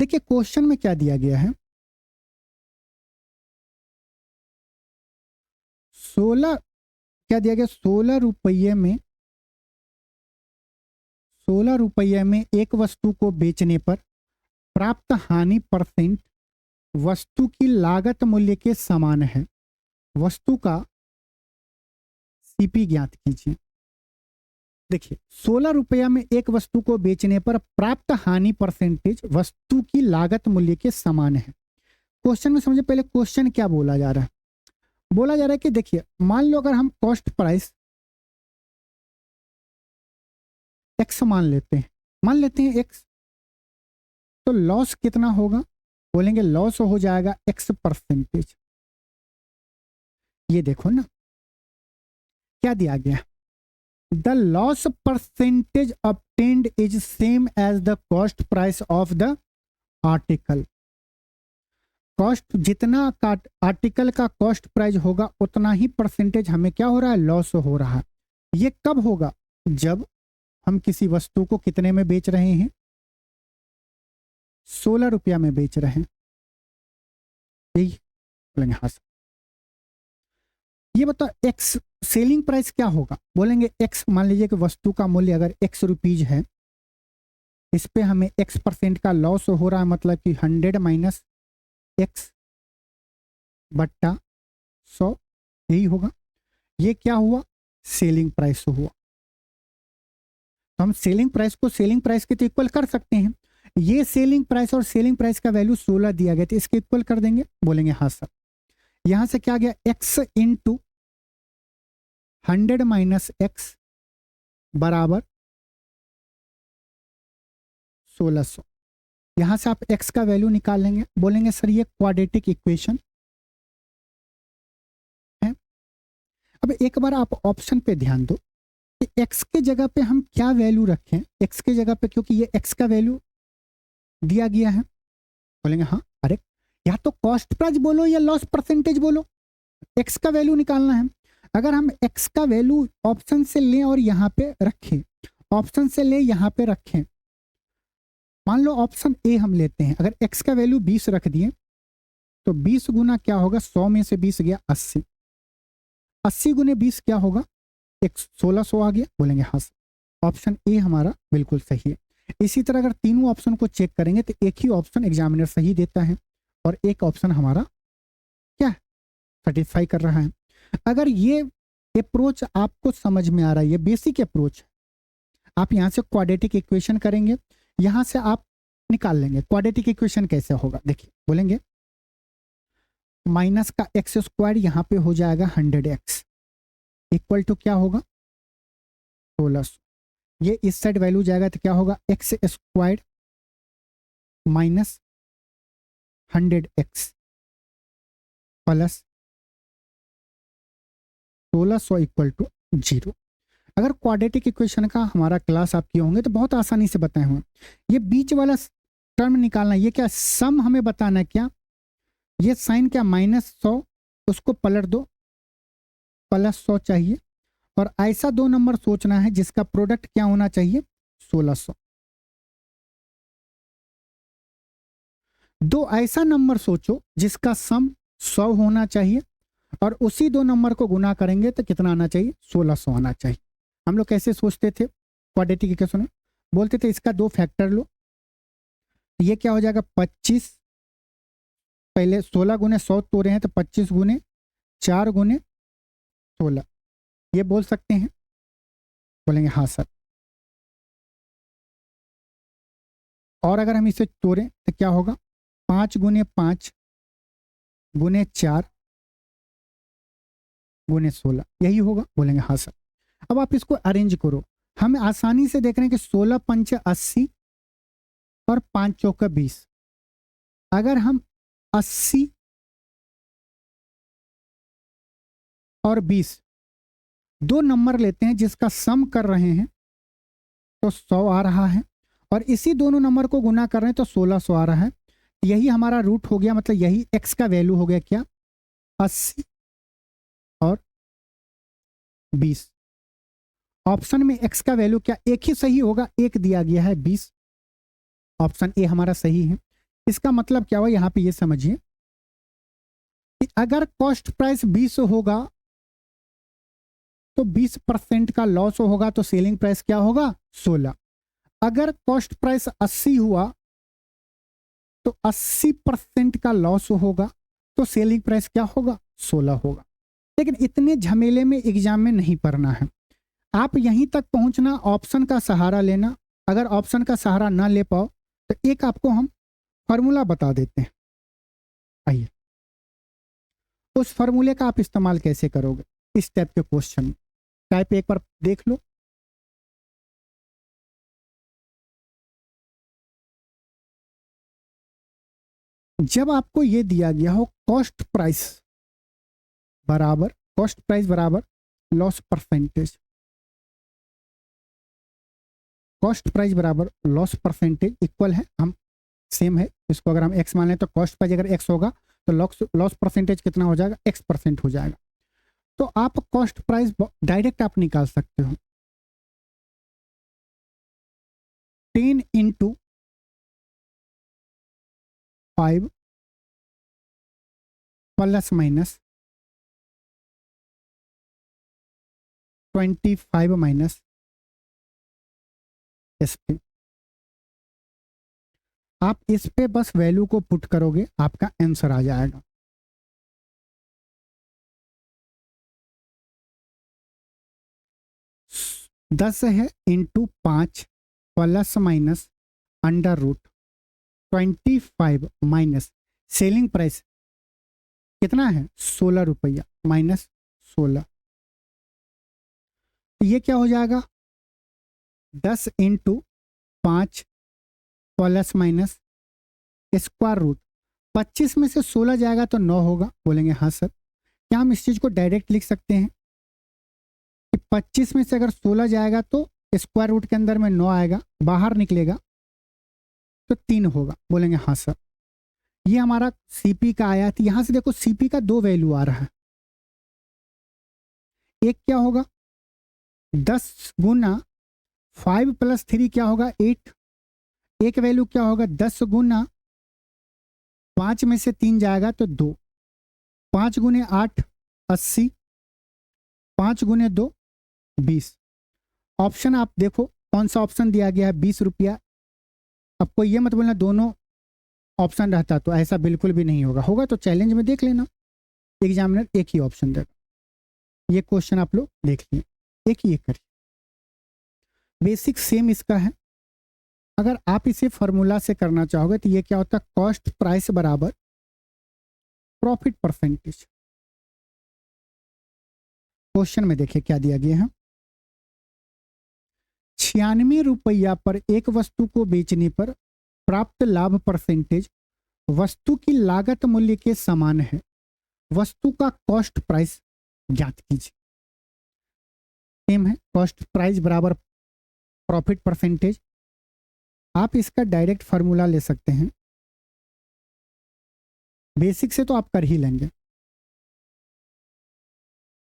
देखिए क्वेश्चन में क्या दिया गया है, 16 क्या दिया गया, 16 रुपये में एक वस्तु को बेचने पर प्राप्त हानि परसेंट वस्तु की लागत मूल्य के समान है, वस्तु का सीपी ज्ञात कीजिए। देखिए 16 रुपया में एक वस्तु को बेचने पर प्राप्त हानि परसेंटेज वस्तु की लागत मूल्य के समान है। क्वेश्चन में समझे, पहले क्वेश्चन क्या बोला जा रहा है, बोला जा रहा है कि देखिए मान लो अगर हम कॉस्ट प्राइस एक्स मान लेते हैं एक्स, तो लॉस कितना होगा, बोलेंगे लॉस हो जाएगा एक्स परसेंटेज। ये देखो ना क्या दिया गया, the loss percentage obtained is same as the cost price of the article. Cost जितना आर्टिकल का कॉस्ट प्राइस होगा उतना ही परसेंटेज हमें क्या हो रहा है, लॉस हो रहा है। ये कब होगा, जब हम किसी वस्तु को कितने में बेच रहे हैं, 16 रुपया में बेच रहे हैं, यही बोलेंगे हाँ सर। ये बताओ एक्स सेलिंग प्राइस क्या होगा, बोलेंगे एक्स, मान लीजिए कि वस्तु का मूल्य अगर एक्स रुपीज है, इस पे हमें एक्स परसेंट का लॉस हो रहा है, मतलब कि 100 माइनस एक्स बट्टा 100, यही होगा। ये क्या हुआ, सेलिंग प्राइस हुआ। तो हम सेलिंग प्राइस को सेलिंग प्राइस के तो इक्वल कर सकते हैं, ये सेलिंग प्राइस और सेलिंग प्राइस का वैल्यू 16 दिया गया, तो इसके इक्वल कर देंगे, बोलेंगे हाँ सर। यहां से क्या गया, एक्स इंटू 100 माइनस एक्स बराबर 1600, यहाँ से आप x का वैल्यू निकाल लेंगे, बोलेंगे सर ये क्वाड्रेटिक इक्वेशन है। अब एक बार आप ऑप्शन पे ध्यान दो कि x के जगह पे हम क्या वैल्यू रखें, x के जगह पे, क्योंकि ये x का वैल्यू दिया गया है। बोलेंगे हाँ, अरे या तो कॉस्ट प्राइस बोलो या लॉस परसेंटेज बोलो, x का वैल्यू निकालना है। अगर हम x का वैल्यू ऑप्शन से लें और यहाँ पे रखें, ऑप्शन से ले यहाँ पे रखें, मान लो ऑप्शन ए हम लेते हैं, अगर x का वैल्यू 20 रख दिए तो 20 गुना क्या होगा, 100 में से 20 गया 80, 80 गुने 20 क्या होगा, 1600 आ गया। बोलेंगे हाँ सर, ऑप्शन ए हमारा बिल्कुल सही है। इसी तरह अगर तीनों ऑप्शन को चेक करेंगे तो एक ही ऑप्शन एग्जामिनर सही देता है और एक ऑप्शन हमारा क्या सेटिस्फाई कर रहा है। अगर ये अप्रोच आपको समझ में आ रहा है, ये बेसिक अप्रोच है, आप यहाँ से क्वाड्रेटिक इक्वेशन करेंगे, यहाँ से आप निकाल लेंगे क्वाड्रेटिक इक्वेशन कैसे होगा। देखिए बोलेंगे माइनस का एक्स स्क्वायर यहाँ पे हो जाएगा 100x इक्वल टू क्या होगा 1600। ये इस साइड वैल्यू जाएगा तो क्या होगा, x square minus 100x plus 1600 equal to 0। अगर क्वाड्रेटिक इक्वेशन का हमारा क्लास आप किए होंगे तो बहुत आसानी से बताए हुए, ये बीच वाला टर्म निकालना, ये क्या सम हमें बताना है, क्या ये साइन क्या -100, उसको पलट दो, +100 चाहिए, और ऐसा दो नंबर सोचना है जिसका प्रोडक्ट क्या होना चाहिए 1600। दो ऐसा नंबर सोचो जिसका सम 100 होना चाहिए और उसी दो नंबर को गुना करेंगे तो कितना आना चाहिए, 1600 आना चाहिए। हम लोग कैसे सोचते थे क्वाड्रेटिक इक्वेशन में, बोलते थे इसका 2 फैक्टर लो, ये क्या हो जाएगा 25, पहले 16 गुने 100 तोड़े हैं तो 25 गुने 4 गुने 16, ये बोल सकते हैं। बोलेंगे हाँ सर। और अगर हम इसे तोड़ें तो क्या होगा, 5 गुने 5 गुने 4 गुने 16, यही होगा। बोलेंगे हाँ सर। अब आप इसको अरेंज करो, हम आसानी से देख रहे हैं कि 16 पंचे 80 और 5 चौका 20। अगर हम 80 और 20 दो नंबर लेते हैं जिसका सम कर रहे हैं तो 100 आ रहा है, और इसी दोनों नंबर को गुना कर रहे हैं तो 1600 आ रहा है। यही हमारा रूट हो गया, मतलब यही x का वैल्यू हो गया क्या 80 और 20। ऑप्शन में x का वैल्यू क्या एक ही सही होगा, एक दिया गया है 20, ऑप्शन ए हमारा सही है। इसका मतलब क्या हुआ, यहां पे ये समझिए कि अगर कॉस्ट प्राइस 20 होगा तो 20% का लॉस होगा तो सेलिंग प्राइस क्या होगा 16। अगर कॉस्ट प्राइस 80 हुआ तो 80% का लॉस होगा तो सेलिंग प्राइस क्या होगा 16 होगा। लेकिन इतने झमेले में एग्जाम में नहीं पढ़ना है, आप यहीं तक पहुंचना, ऑप्शन का सहारा लेना। अगर ऑप्शन का सहारा ना ले पाओ तो एक आपको हम फॉर्मूला बता देते हैं, आइए उस फॉर्मूले का आप इस्तेमाल कैसे करोगे इस टाइप के क्वेश्चन। टाइप एक बार देख लो, जब आपको ये दिया गया हो कॉस्ट प्राइस बराबर लॉस परसेंटेज, कॉस्ट प्राइस बराबर लॉस परसेंटेज इक्वल है, हम सेम है, इसको अगर हम x मान लें तो कॉस्ट प्राइस अगर x होगा तो लॉस परसेंटेज कितना हो जाएगा, x% हो जाएगा। तो आप कॉस्ट प्राइस डायरेक्ट आप निकाल सकते हो, 10 × 5 ± 25 SP। आप इस पे बस वैल्यू को पुट करोगे, आपका आंसर आ जाएगा। दस है इंटू 5 ± √25 माइनस सेलिंग प्राइस कितना है 16 रुपया -16, ये क्या हो जाएगा 10 × 5 ± स्क्वायर रूट 25 में से 16 जाएगा तो 9 होगा। बोलेंगे हाँ सर। क्या हम इस चीज को डायरेक्ट लिख सकते हैं कि 25 में से अगर 16 जाएगा तो स्क्वायर रूट के अंदर में 9 आएगा, बाहर निकलेगा तो 3 होगा। बोलेंगे हाँ सर। ये हमारा सीपी का आया। तो यहां से देखो सीपी का 2 वैल्यू आ रहा है। एक क्या होगा 10 गुना 5 + 3 क्या होगा 8। एक वैल्यू क्या होगा 10 गुना 5 में से 3 जाएगा तो 2। 5 गुने 8 80, 5 गुने 2 20। ऑप्शन आप देखो कौन सा ऑप्शन दिया गया है 20 रुपया। आपको ये मत बोलना दोनों ऑप्शन रहता तो ऐसा बिल्कुल भी नहीं होगा। होगा तो चैलेंज में देख लेना, एग्जामिनर एक ही ऑप्शन देगा। ये क्वेश्चन आप लोग देख लिए, एक ही एक करिए। बेसिक सेम इसका है। अगर आप इसे फॉर्मूला से करना चाहोगे तो ये क्या होता है कॉस्ट प्राइस बराबर प्रॉफिट परसेंटेज। क्वेश्चन में देखिए क्या दिया गया है। 96 रुपया पर एक वस्तु को बेचने पर प्राप्त लाभ परसेंटेज वस्तु की लागत मूल्य के समान है। वस्तु का कॉस्ट प्राइस ज्ञात कीजिए। सेम है, कॉस्ट प्राइस बराबर प्रॉफिट परसेंटेज। आप इसका डायरेक्ट फार्मूला ले सकते हैं। बेसिक से तो आप कर ही लेंगे।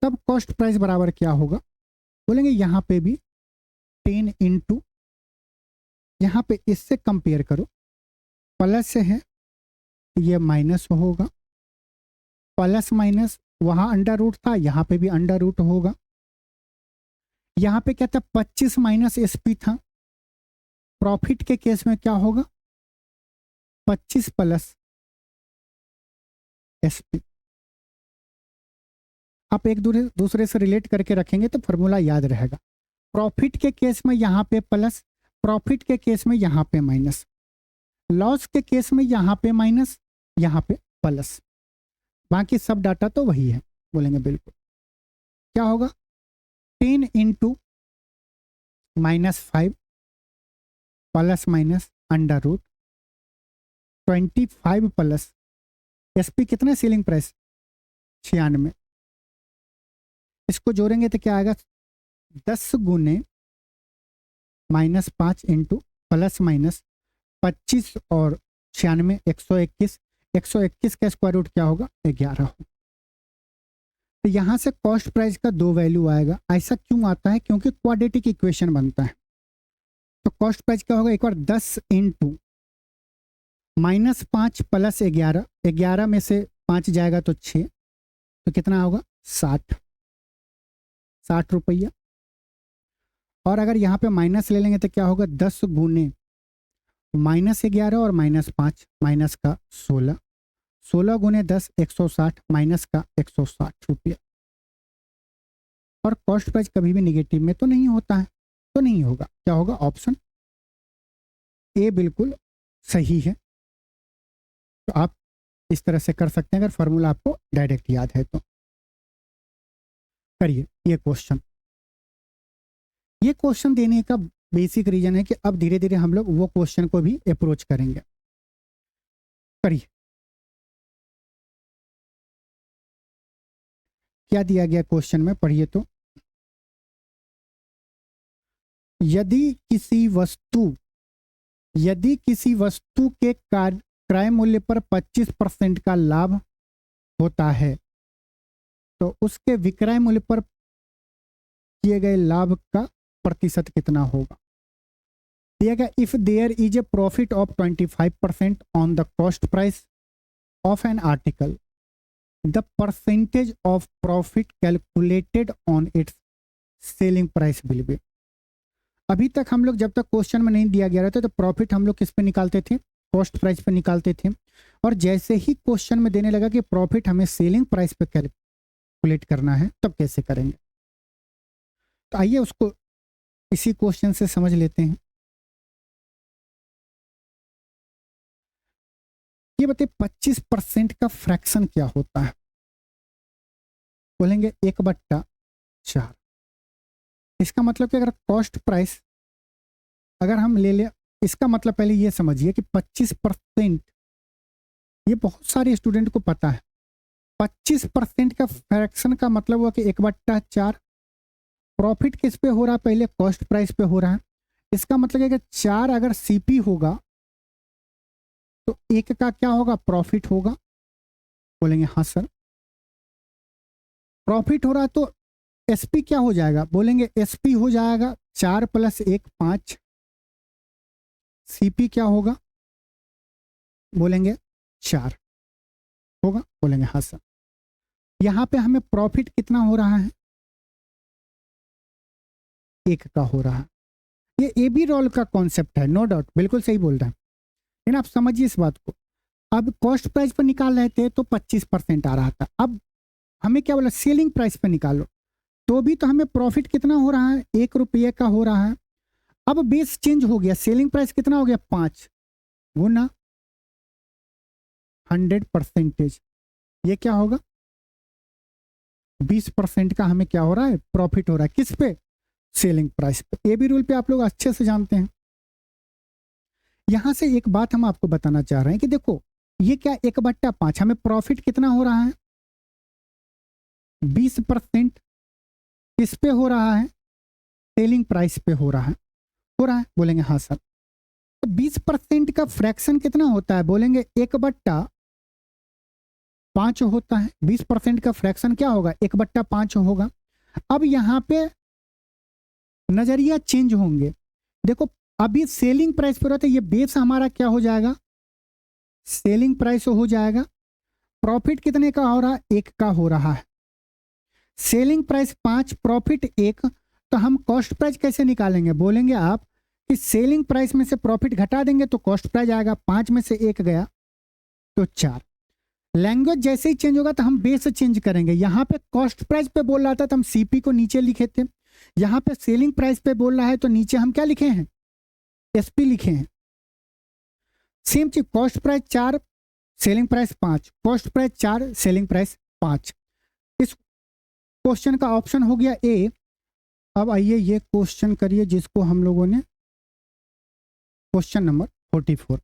तब कॉस्ट प्राइस बराबर क्या होगा बोलेंगे यहां पे भी 10 इंटू, यहां पे इससे कंपेयर करो, प्लस से है ये माइनस होगा, प्लस माइनस वहां अंडर रूट था यहां पे भी अंडर रूट होगा। यहां पे क्या था 25 माइनस एसपी था। प्रॉफिट के केस में क्या होगा 25 प्लस एसपी। आप एक दूसरे से रिलेट करके रखेंगे तो फॉर्मूला याद रहेगा। प्रॉफिट के केस में यहां पे प्लस, प्रॉफिट के केस में यहां पे माइनस, लॉस के केस में यहां पे माइनस, यहां पे प्लस। बाकी सब डाटा तो वही है। बोलेंगे बिल्कुल। क्या होगा 10 into -5 plus minus under root 25 plus SP कितने सेलिंग प्राइस 96। इसको जोड़ेंगे तो क्या आएगा 10 गुने -5 इंटू प्लस माइनस 25 और 96 121। 121 का स्क्वायर रूट क्या होगा 11 हो। तो यहां से कॉस्ट प्राइस का 2 वैल्यू आएगा। ऐसा क्यों आता है क्योंकि क्वाड्रेटिक इक्वेशन बनता है। तो कॉस्ट प्राइस क्या होगा एक बार 10 इंटू -5 प्लस 11, 11 में से 5 जाएगा तो 6, तो कितना होगा 60 रुपया। और अगर यहाँ पे माइनस ले लेंगे तो क्या होगा 10 गुने -11 और -5 माइनस का 16, 16 गुने 10 160 माइनस का 160 रुपया। और कॉस्ट प्राइस कभी भी निगेटिव में तो नहीं होता है, तो नहीं होगा। क्या होगा ऑप्शन ए बिल्कुल सही है। तो आप इस तरह से कर सकते हैं अगर फॉर्मूला आपको डायरेक्ट याद है तो। करिए ये क्वेश्चन। ये क्वेश्चन देने का बेसिक रीजन है कि अब धीरे धीरे हम लोग वो क्वेश्चन को भी अप्रोच करेंगे। करिए क्या दिया गया क्वेश्चन में, पढ़िए तो। यदि किसी वस्तु के क्रय मूल्य पर 25% का लाभ होता है तो उसके विक्रय मूल्य पर किए गए लाभ का प्रतिशत कितना होगा। दिया गया if there is a profit of 25% on the cost price of an article, the percentage of profit calculated on its selling price will be. अभी तक हम लोग जब तक क्वेश्चन में नहीं दिया गया रहता तो प्रॉफिट हम लोग किस पे निकालते थे कॉस्ट प्राइस पे निकालते थे। और जैसे ही क्वेश्चन में देने लगा कि प्रॉफिट हमें सेलिंग प्राइस पे कैलकुलेट करना है तब कैसे करेंगे। तो आइए उसको इसी क्वेश्चन से समझ लेते हैं। ये बताइए 25% का फ्रैक्शन क्या होता है। बोलेंगे 1/4। इसका मतलब कि अगर कॉस्ट प्राइस अगर हम ले लें, इसका मतलब पहले ये समझिए कि 25% ये बहुत सारे स्टूडेंट को पता है। 25% का फ्रैक्शन का मतलब हुआ कि 1/4। प्रॉफिट किस पे हो रहा है? पहले कॉस्ट प्राइस पे हो रहा है। इसका मतलब है कि 4 अगर सीपी होगा तो 1 का क्या होगा? प्रॉफिट होगा। बोलेंगे हाँ सर। प्रॉफिट हो रहा है तो एसपी क्या हो जाएगा? बोलेंगे एसपी हो जाएगा 4 + 1 5। सीपी क्या होगा? बोलेंगे 4 होगा। बोलेंगे हाँ सर। यहाँ पे हमें प्रॉफिट कितना हो रहा है? 1 का हो रहा है। ये एबी रोल का कॉन्सेप्ट है, नो डाउट, बिल्कुल सही बोल रहे हैं। लेकिन आप समझिए इस बात को। अब कॉस्ट प्राइस पर निकाल रहे थे तो 25% आ रहा था। अब हमें क्या बोला? सेलिंग प्राइस पे निकालो, तो भी तो हमें प्रॉफिट कितना हो रहा है? 1 रुपये का हो रहा है। अब बेस चेंज हो गया, सेलिंग प्राइस कितना हो गया? 5 गुना 100%। ये क्या होगा? 20% का हमें क्या हो रहा है? प्रॉफिट हो रहा है। किस पे? सेलिंग प्राइस पे। ये भी रूल पे आप लोग अच्छे से जानते हैं। यहां से एक बात हम आपको बताना चाह रहे हैं कि देखो, ये क्या 1/5, हमें प्रॉफिट कितना हो रहा है? 20%। किस पे हो रहा है? सेलिंग प्राइस पे हो रहा है। हो रहा है? बोलेंगे हाँ सर। तो 20% का फ्रैक्शन कितना होता है? बोलेंगे 1/5 होता है। 20% का फ्रैक्शन क्या होगा? 1/5 होगा। अब यहाँ पे नजरिया चेंज होंगे। देखो, अभी सेलिंग प्राइस पे रहता है, ये बेस हमारा क्या हो जाएगा? सेलिंग प्राइस हो जाएगा। प्रॉफिट कितने का हो रहा है? 1 का हो रहा है। Selling price 5, profit 1। तो हम कॉस्ट प्राइस कैसे निकालेंगे? बोलेंगे आप कि सेलिंग प्राइस में से प्रॉफिट घटा देंगे तो कॉस्ट प्राइस आएगा। 5 में से 1 गया तो 4। लैंग्वेज जैसे ही चेंज होगा तो हम बेस चेंज करेंगे। यहाँ पे कॉस्ट प्राइस पे बोल रहा था तो हम सीपी को नीचे लिखे थे। यहाँ पे सेलिंग प्राइस पे बोल रहा है तो नीचे हम क्या लिखे हैं? एसपी लिखे हैं। सेम चीज, cost price 4, selling price 5, cost price 4, selling price 5। इस क्वेश्चन का ऑप्शन हो गया ए। अब आइए ये क्वेश्चन करिए जिसको हम लोगों ने क्वेश्चन नंबर 44।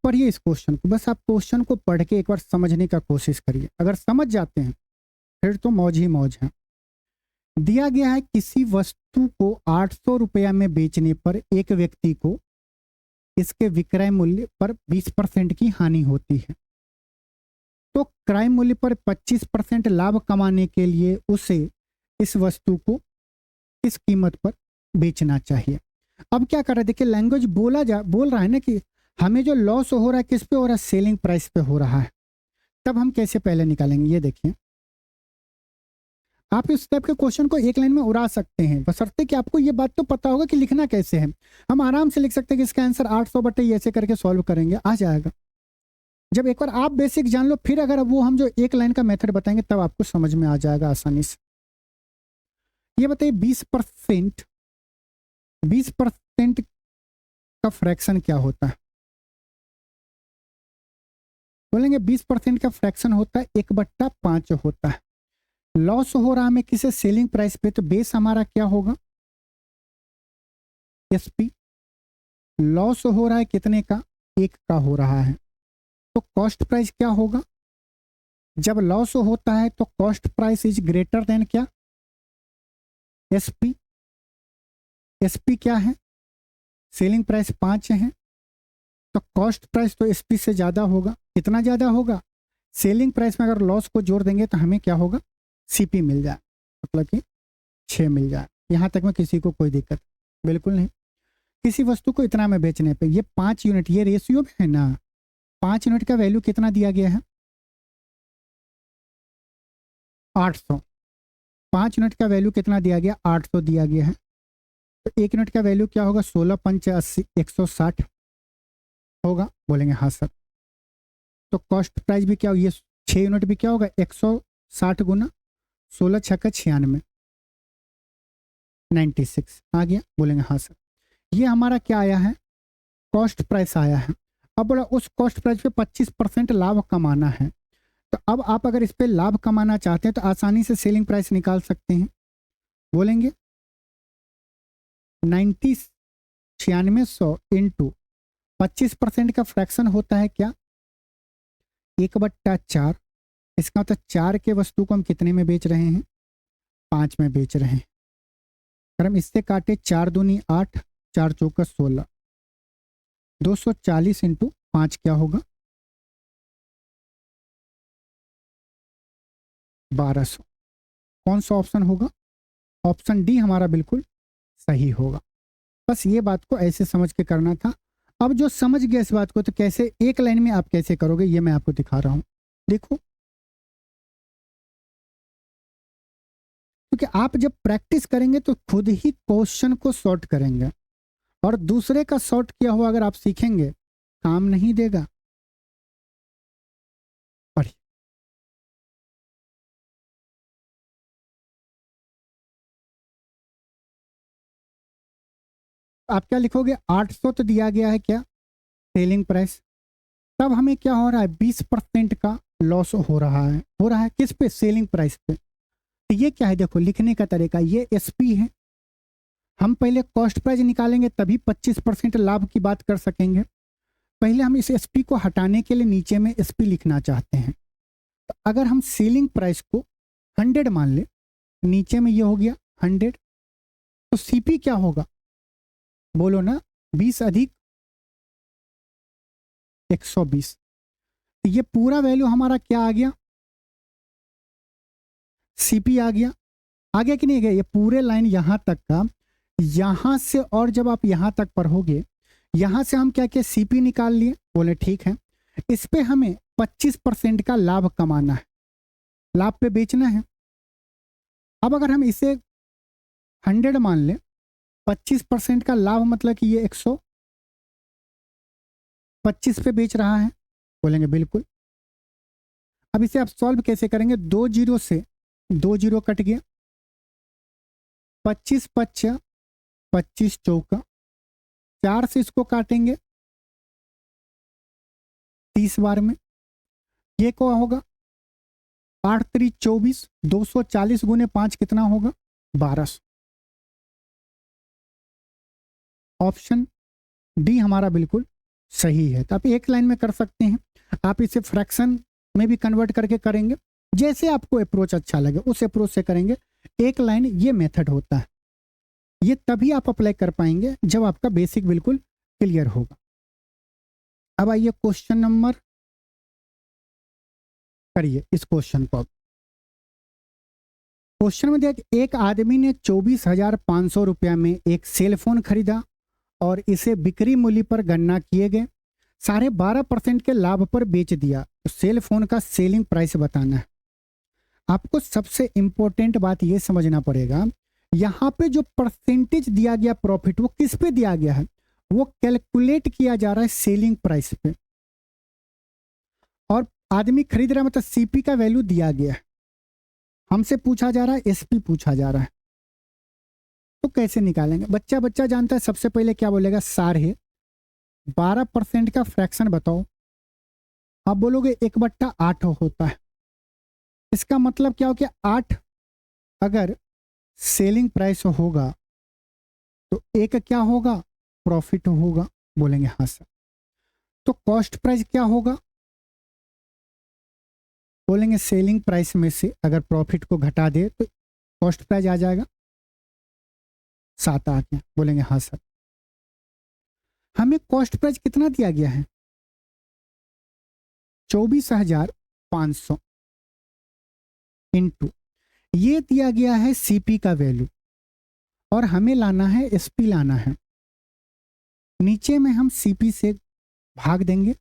पढ़िए इस क्वेश्चन को। बस आप क्वेश्चन को पढ़ के एक बार समझने का कोशिश करिए। अगर समझ जाते हैं फिर तो मौज ही मौज है। दिया गया है किसी वस्तु को 800 रुपया में बेचने पर एक व्यक्ति को इसके विक्रय मूल्य पर 20% की हानि होती है। तो क्रय मूल्य पर 25% लाभ कमाने के लिए उसे इस वस्तु को किस कीमत पर बेचना चाहिए? अब क्या कर रहा है? देखिए, लैंग्वेज बोल रहा है ना कि हमें जो लॉस हो रहा है किस पे हो रहा है? सेलिंग प्राइस पे हो रहा है। तब हम कैसे पहले निकालेंगे? ये देखिए, आप इस टाइप के क्वेश्चन को एक लाइन में उड़ा सकते हैं, बशर्ते कि आपको ये बात तो पता होगा कि लिखना कैसे है। हम आराम से लिख सकते हैं कि इसका आंसर 800 ऐसे करके सॉल्व करेंगे, आ जाएगा। जब एक बार आप बेसिक जान लो, फिर अगर वो हम जो एक लाइन का मेथड बताएंगे तब आपको समझ में आ जाएगा आसानी से। ये बताइए 20% का फ्रैक्शन क्या होता है? बोलेंगे 20% का फ्रैक्शन होता है 1/5 होता है। लॉस हो रहा है हमें किसे? सेलिंग प्राइस पे। तो बेस हमारा क्या होगा? एसपी। लॉस हो रहा है कितने का? 1 का हो रहा है। तो कॉस्ट प्राइस क्या होगा? जब लॉस होता है तो cost price is greater than क्या? एसपी। एसपी क्या है? सेलिंग प्राइस 5 है तो कॉस्ट प्राइस तो एसपी से ज्यादा होगा। कितना ज्यादा होगा? सेलिंग प्राइस में अगर लॉस को जोड़ देंगे तो हमें क्या होगा? सीपी मिल जाए, मतलब कि 6 मिल जाए। यहां तक में किसी को कोई दिक्कत बिल्कुल नहीं। किसी वस्तु को इतना में बेचने पे ये 5 यूनिट, ये रेशियो भी है ना। 5 यूनिट का वैल्यू कितना दिया गया है? 800। 5 यूनिट का वैल्यू कितना दिया गया? 800 दिया गया है। तो 1 यूनिट का वैल्यू क्या होगा? 16 पंच 80, 160 होगा। बोलेंगे हाँ सर। तो कॉस्ट प्राइस भी क्या हो? ये 6 यूनिट भी क्या होगा? 160 गुना 16 छक्का 96, 96 आ गया। बोलेंगे हाँ सर। ये हमारा क्या आया है? कॉस्ट प्राइस आया है। अब बोला उस कॉस्ट प्राइस पे 25% लाभ कमाना है। तो अब आप अगर इस पे लाभ कमाना चाहते हैं तो आसानी से सेलिंग प्राइस निकाल सकते हैं। बोलेंगे 9600 इंटू 25% का फ्रैक्शन होता है क्या? 1/4, इसका मतलब 4 के वस्तु को हम कितने में बेच रहे हैं? 5 में बेच रहे हैं। अगर हम इससे काटे 4 दूनी 8, 4 चौका 16, 240 इंटू 5 क्या होगा? 1200। कौन सा ऑप्शन होगा? ऑप्शन डी हमारा बिल्कुल सही होगा। बस ये बात को ऐसे समझ के करना था। अब जो समझ गया इस बात को तो कैसे एक लाइन में आप कैसे करोगे ये मैं आपको दिखा रहा हूं। देखो, क्योंकि आप जब प्रैक्टिस करेंगे तो खुद ही क्वेश्चन को सॉर्ट करेंगे, और दूसरे का सॉर्ट किया हुआ अगर आप सीखेंगे काम नहीं देगा। पढ़िए, आप क्या लिखोगे? 800 तो दिया गया है क्या सेलिंग प्राइस, तब हमें क्या हो रहा है? 20% का लॉस हो रहा है किस पे? सेलिंग प्राइस पे। तो ये क्या है? देखो लिखने का तरीका, ये एसपी है। हम पहले कॉस्ट प्राइस निकालेंगे तभी 25% लाभ की बात कर सकेंगे। पहले हम इस एसपी को हटाने के लिए नीचे में एसपी लिखना चाहते हैं। तो अगर हम सेलिंग प्राइस को 100 मान ले, नीचे में ये हो गया 100, तो सीपी क्या होगा? बोलो ना, 20 अधिक 120। तो ये पूरा वैल्यू हमारा क्या आ गया? सीपी आ गया कि नहीं गया? ये पूरे लाइन यहां तक का, यहां से और जब आप यहां तक पढ़ोगे, यहां से हम क्या क्या सीपी निकाल लिए। बोले ठीक है, इस पे हमें 25% का लाभ कमाना है, लाभ पे बेचना है। अब अगर हम इसे 100 मान ले, 25% का लाभ मतलब कि ये 125 पे बेच रहा है। बोलेंगे बिल्कुल। अब इसे आप सॉल्व कैसे करेंगे? 2 जीरो से 2 जीरो कट गया, 25 पच्चा 25 चौका, 4 से इसको काटेंगे 30 बार में, ये क्या होगा? 8 3 24, 240 गुने 5 कितना होगा? 1200। ऑप्शन डी हमारा बिल्कुल सही है। तो आप एक लाइन में कर सकते हैं, आप इसे फ्रैक्शन में भी कन्वर्ट करके करेंगे, जैसे आपको अप्रोच अच्छा लगे उस अप्रोच से करेंगे। एक लाइन ये मेथड होता है, ये तभी आप अप्लाई कर पाएंगे जब आपका बेसिक बिल्कुल क्लियर होगा। अब आइए क्वेश्चन नंबर, करिए इस क्वेश्चन को। क्वेश्चन में दिया कि एक आदमी ने 24,500 रुपया में एक सेल फोन खरीदा और इसे बिक्री मूल्य पर गणना किए गए 12.5% के लाभ पर बेच दिया। तो सेल फोन का सेलिंग प्राइस बताना है। आपको सबसे इंपॉर्टेंट बात यह समझना पड़ेगा, यहां पे जो परसेंटेज दिया गया प्रॉफिट वो किस पे दिया गया है? वो कैलकुलेट किया जा रहा है सेलिंग प्राइस पे, और आदमी खरीद रहा है मतलब सीपी का वैल्यू दिया गया है। हमसे पूछा जा रहा है, एसपी पूछा जा रहा है, तो कैसे निकालेंगे? बच्चा बच्चा जानता है। सबसे पहले क्या बोलेगा? सारे 12% का फ्रैक्शन बताओ। आप बोलोगे 1/8 होता है। इसका मतलब क्या हो कि 8 अगर सेलिंग प्राइस होगा तो एक क्या होगा? प्रॉफिट होगा। बोलेंगे हाँ सर। तो कॉस्ट प्राइस क्या होगा? बोलेंगे सेलिंग प्राइस में से अगर प्रॉफिट को घटा दे तो कॉस्ट प्राइस आ जाएगा 7 आ गया। बोलेंगे हाँ सर। हमें कॉस्ट प्राइस कितना दिया गया है? 24,500 इंटू ये दिया गया है सीपी का वैल्यू, और हमें लाना है एसपी लाना है। नीचे में हम सीपी से भाग देंगे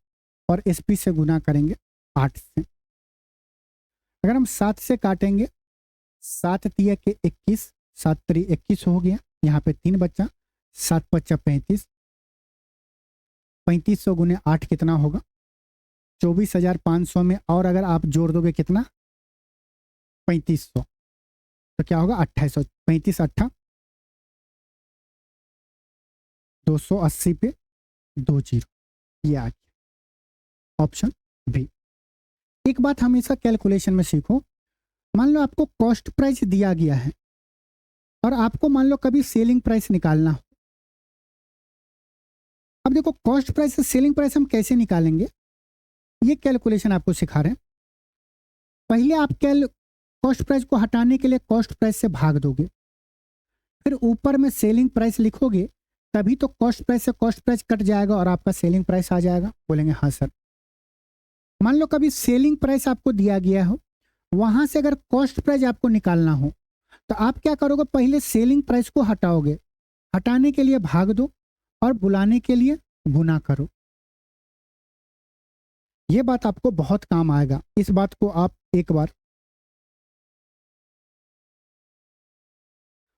और एसपी से गुना करेंगे 8 से। अगर हम 7 से काटेंगे, 7 तिया के 21, 7 3 21 हो गया। यहाँ पे 3 बच्चा, 7 पच्चा 35, 3500 गुने 8 कितना होगा? 24,500 में और अगर आप जोड़ दोगे कितना? 3500, तो क्या होगा? 2800। 35 8 280 पे 2 जीरो, ये आ गया ऑप्शन बी। एक बात हमेशा कैलकुलेशन में सीखो, मान लो आपको कॉस्ट प्राइस दिया गया है और आपको मान लो कभी सेलिंग प्राइस निकालना हो। अब देखो कॉस्ट प्राइस से सेलिंग प्राइस हम कैसे निकालेंगे? ये कैलकुलेशन आपको सिखा रहे हैं। पहले आप कॉस्ट प्राइस को हटाने के लिए कॉस्ट प्राइस से भाग दोगे, फिर ऊपर में सेलिंग प्राइस लिखोगे, तभी तो कॉस्ट प्राइस से कॉस्ट प्राइस कट जाएगा और आपका सेलिंग प्राइस आ जाएगा। बोलेंगे हाँ सर। मान लो कभी सेलिंग प्राइस आपको दिया गया हो, वहां से अगर कॉस्ट प्राइस आपको निकालना हो तो आप क्या करोगे, पहले सेलिंग प्राइस को हटाओगे, हटाने के लिए भाग दो और बुलाने के लिए गुना करो। यह बात आपको बहुत काम आएगा, इस बात को आप एक बार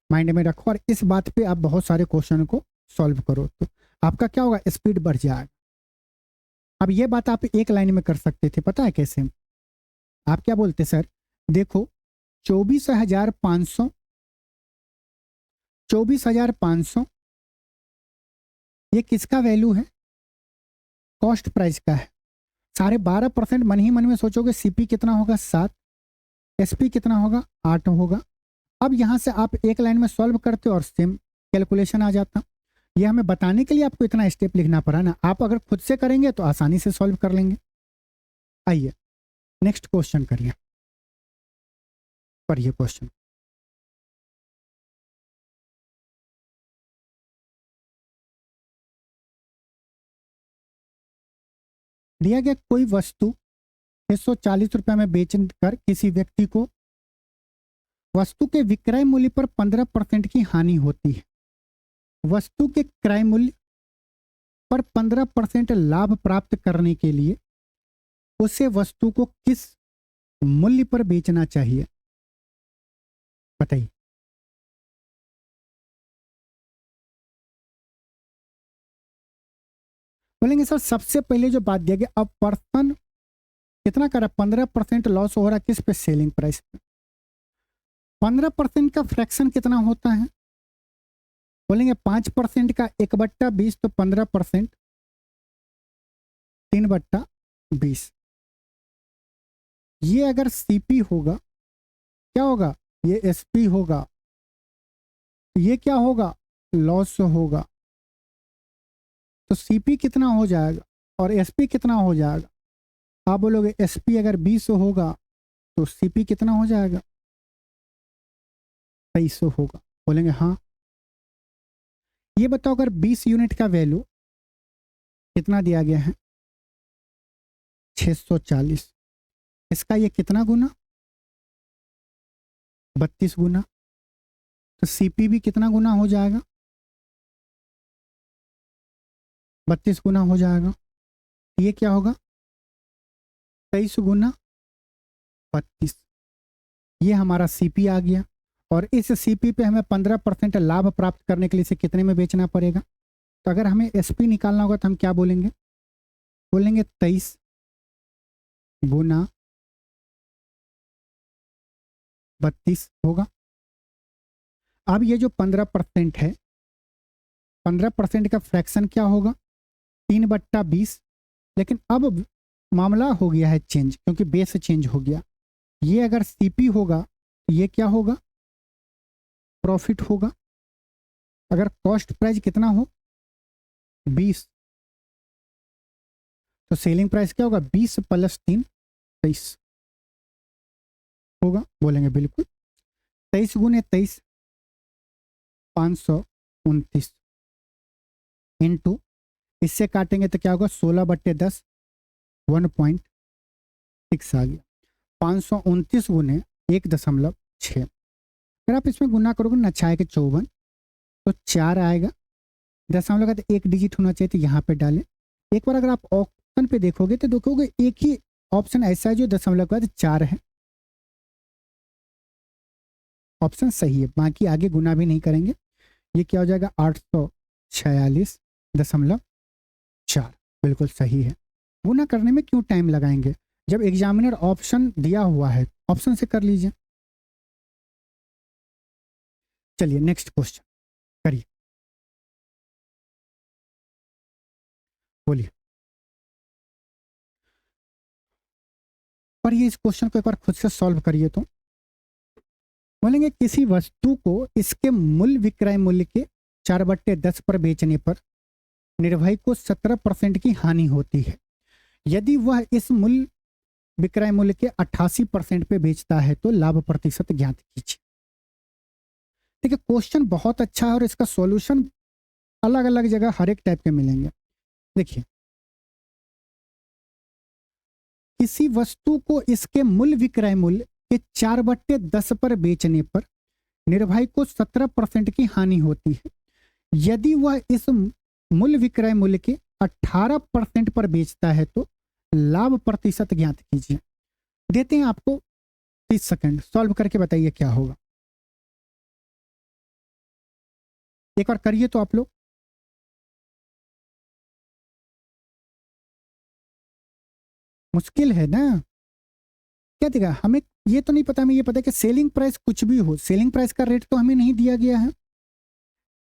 माइंड में रखो और इस बात पे आप बहुत सारे क्वेश्चन को सॉल्व करो तो आपका क्या होगा, स्पीड बढ़ जाएगा। अब ये बात आप एक लाइन में कर सकते थे, पता है कैसे? आप क्या बोलते सर, देखो 24,500 ये किसका वैल्यू है? कॉस्ट प्राइस का है। साढ़े 12% मन ही मन में सोचोगे सीपी कितना होगा 7, एसपी कितना होगा 8 होगा। अब यहां से आप एक लाइन में सॉल्व करते हो और सेम कैलकुलेशन आ जाता। ये हमें बताने के लिए आपको इतना स्टेप लिखना पड़ा ना, आप अगर खुद से करेंगे तो आसानी से सॉल्व कर लेंगे। आइए नेक्स्ट क्वेश्चन करिए, पढ़िए क्वेश्चन। दिया गया कोई वस्तु 640 रुपए में बेचकर किसी व्यक्ति को वस्तु के विक्रय मूल्य पर 15% की हानि होती है। वस्तु के क्रय मूल्य पर 15% लाभ प्राप्त करने के लिए उसे वस्तु को किस मूल्य पर बेचना चाहिए? बताइए। बोलेंगे सर सबसे पहले जो बात दिया गया, अब पर्सन कितना कर रहा है, 15% लॉस हो रहा है किस पे? सेलिंग प्राइस पे। 15% का फ्रैक्शन कितना होता है? बोलेंगे 5% का 1/20 तो 15% 3/20। ये अगर सीपी होगा क्या होगा, ये एसपी होगा, ये क्या होगा, लॉस होगा। तो सीपी कितना हो जाएगा और एसपी कितना हो जाएगा? आप बोलोगे एसपी अगर 20 होगा तो सीपी कितना हो जाएगा? 23 होगा। बोलेंगे हाँ। ये बताओ अगर 20 यूनिट का वैल्यू कितना दिया गया है, 640, इसका ये कितना गुना, 32 गुना। तो सीपी भी कितना गुना हो जाएगा, 32 गुना हो जाएगा। ये क्या होगा, 23 गुना 32। ये हमारा सीपी आ गया और इस सीपी पे हमें 15% लाभ प्राप्त करने के लिए इसे कितने में बेचना पड़ेगा? तो अगर हमें एसपी निकालना होगा तो हम क्या बोलेंगे, बोलेंगे 23 गुना 32 होगा। अब ये जो 15% है, 15% का फ्रैक्शन क्या होगा, 3/20। लेकिन अब मामला हो गया है चेंज, क्योंकि बेस चेंज हो गया। ये अगर सीपी होगा तो ये क्या होगा, प्रॉफिट होगा। अगर कॉस्ट प्राइस कितना हो 20 तो सेलिंग प्राइस क्या होगा, 20 + 3 23 होगा। बोलेंगे बिल्कुल। 23 गुने 23 529 इंटू, इससे काटेंगे तो क्या होगा, 16/10 1.6 आ गया। 529 गुने 1.6। अगर आप इसमें गुना करोगे ना, 6 के 54 तो 4 आएगा। दशमलव का तो एक डिजिट होना चाहिए, तो यहाँ पे डालें। एक बार अगर आप ऑप्शन पे देखोगे तो देखोगे एक ही ऑप्शन ऐसा है जो दशमलव का 4 है। ऑप्शन सही है, बाकी आगे गुना भी नहीं करेंगे। ये क्या हो जाएगा, 846.4। बिल्कुल सही है। गुना करने में क्यों टाइम लगाएंगे, जब एग्जामिनर ऑप्शन दिया हुआ है ऑप्शन से कर लीजिए। चलिए नेक्स्ट क्वेश्चन करिए, बोलिए। पर ये इस क्वेश्चन को एक बार खुद से सॉल्व करिए तो बोलेंगे किसी वस्तु को इसके मूल विक्रय मूल्य के 4/10 पर बेचने पर निर्भय को 17% की हानि होती है। यदि वह इस मूल्य विक्रय मूल्य के 88% पे बेचता है तो लाभ प्रतिशत ज्ञात कीजिए। देखिए क्वेश्चन बहुत अच्छा है और इसका सॉल्यूशन अलग अलग जगह हर एक टाइप के मिलेंगे। देखिए किसी वस्तु को इसके मूल विक्रय मूल्य के 4/10 पर बेचने पर निर्भय को 17% की हानि होती है। यदि वह इस मूल विक्रय मूल्य के 18% पर बेचता है तो लाभ प्रतिशत ज्ञात कीजिए। देते हैं आपको 30 सेकंड, सॉल्व करके बताइए क्या होगा। एक बार करिए तो आप लोग। मुश्किल है ना, क्या देगा हमें ये तो नहीं पता, हमें ये पता है कि सेलिंग प्राइस कुछ भी हो, सेलिंग प्राइस का रेट तो हमें नहीं दिया गया है।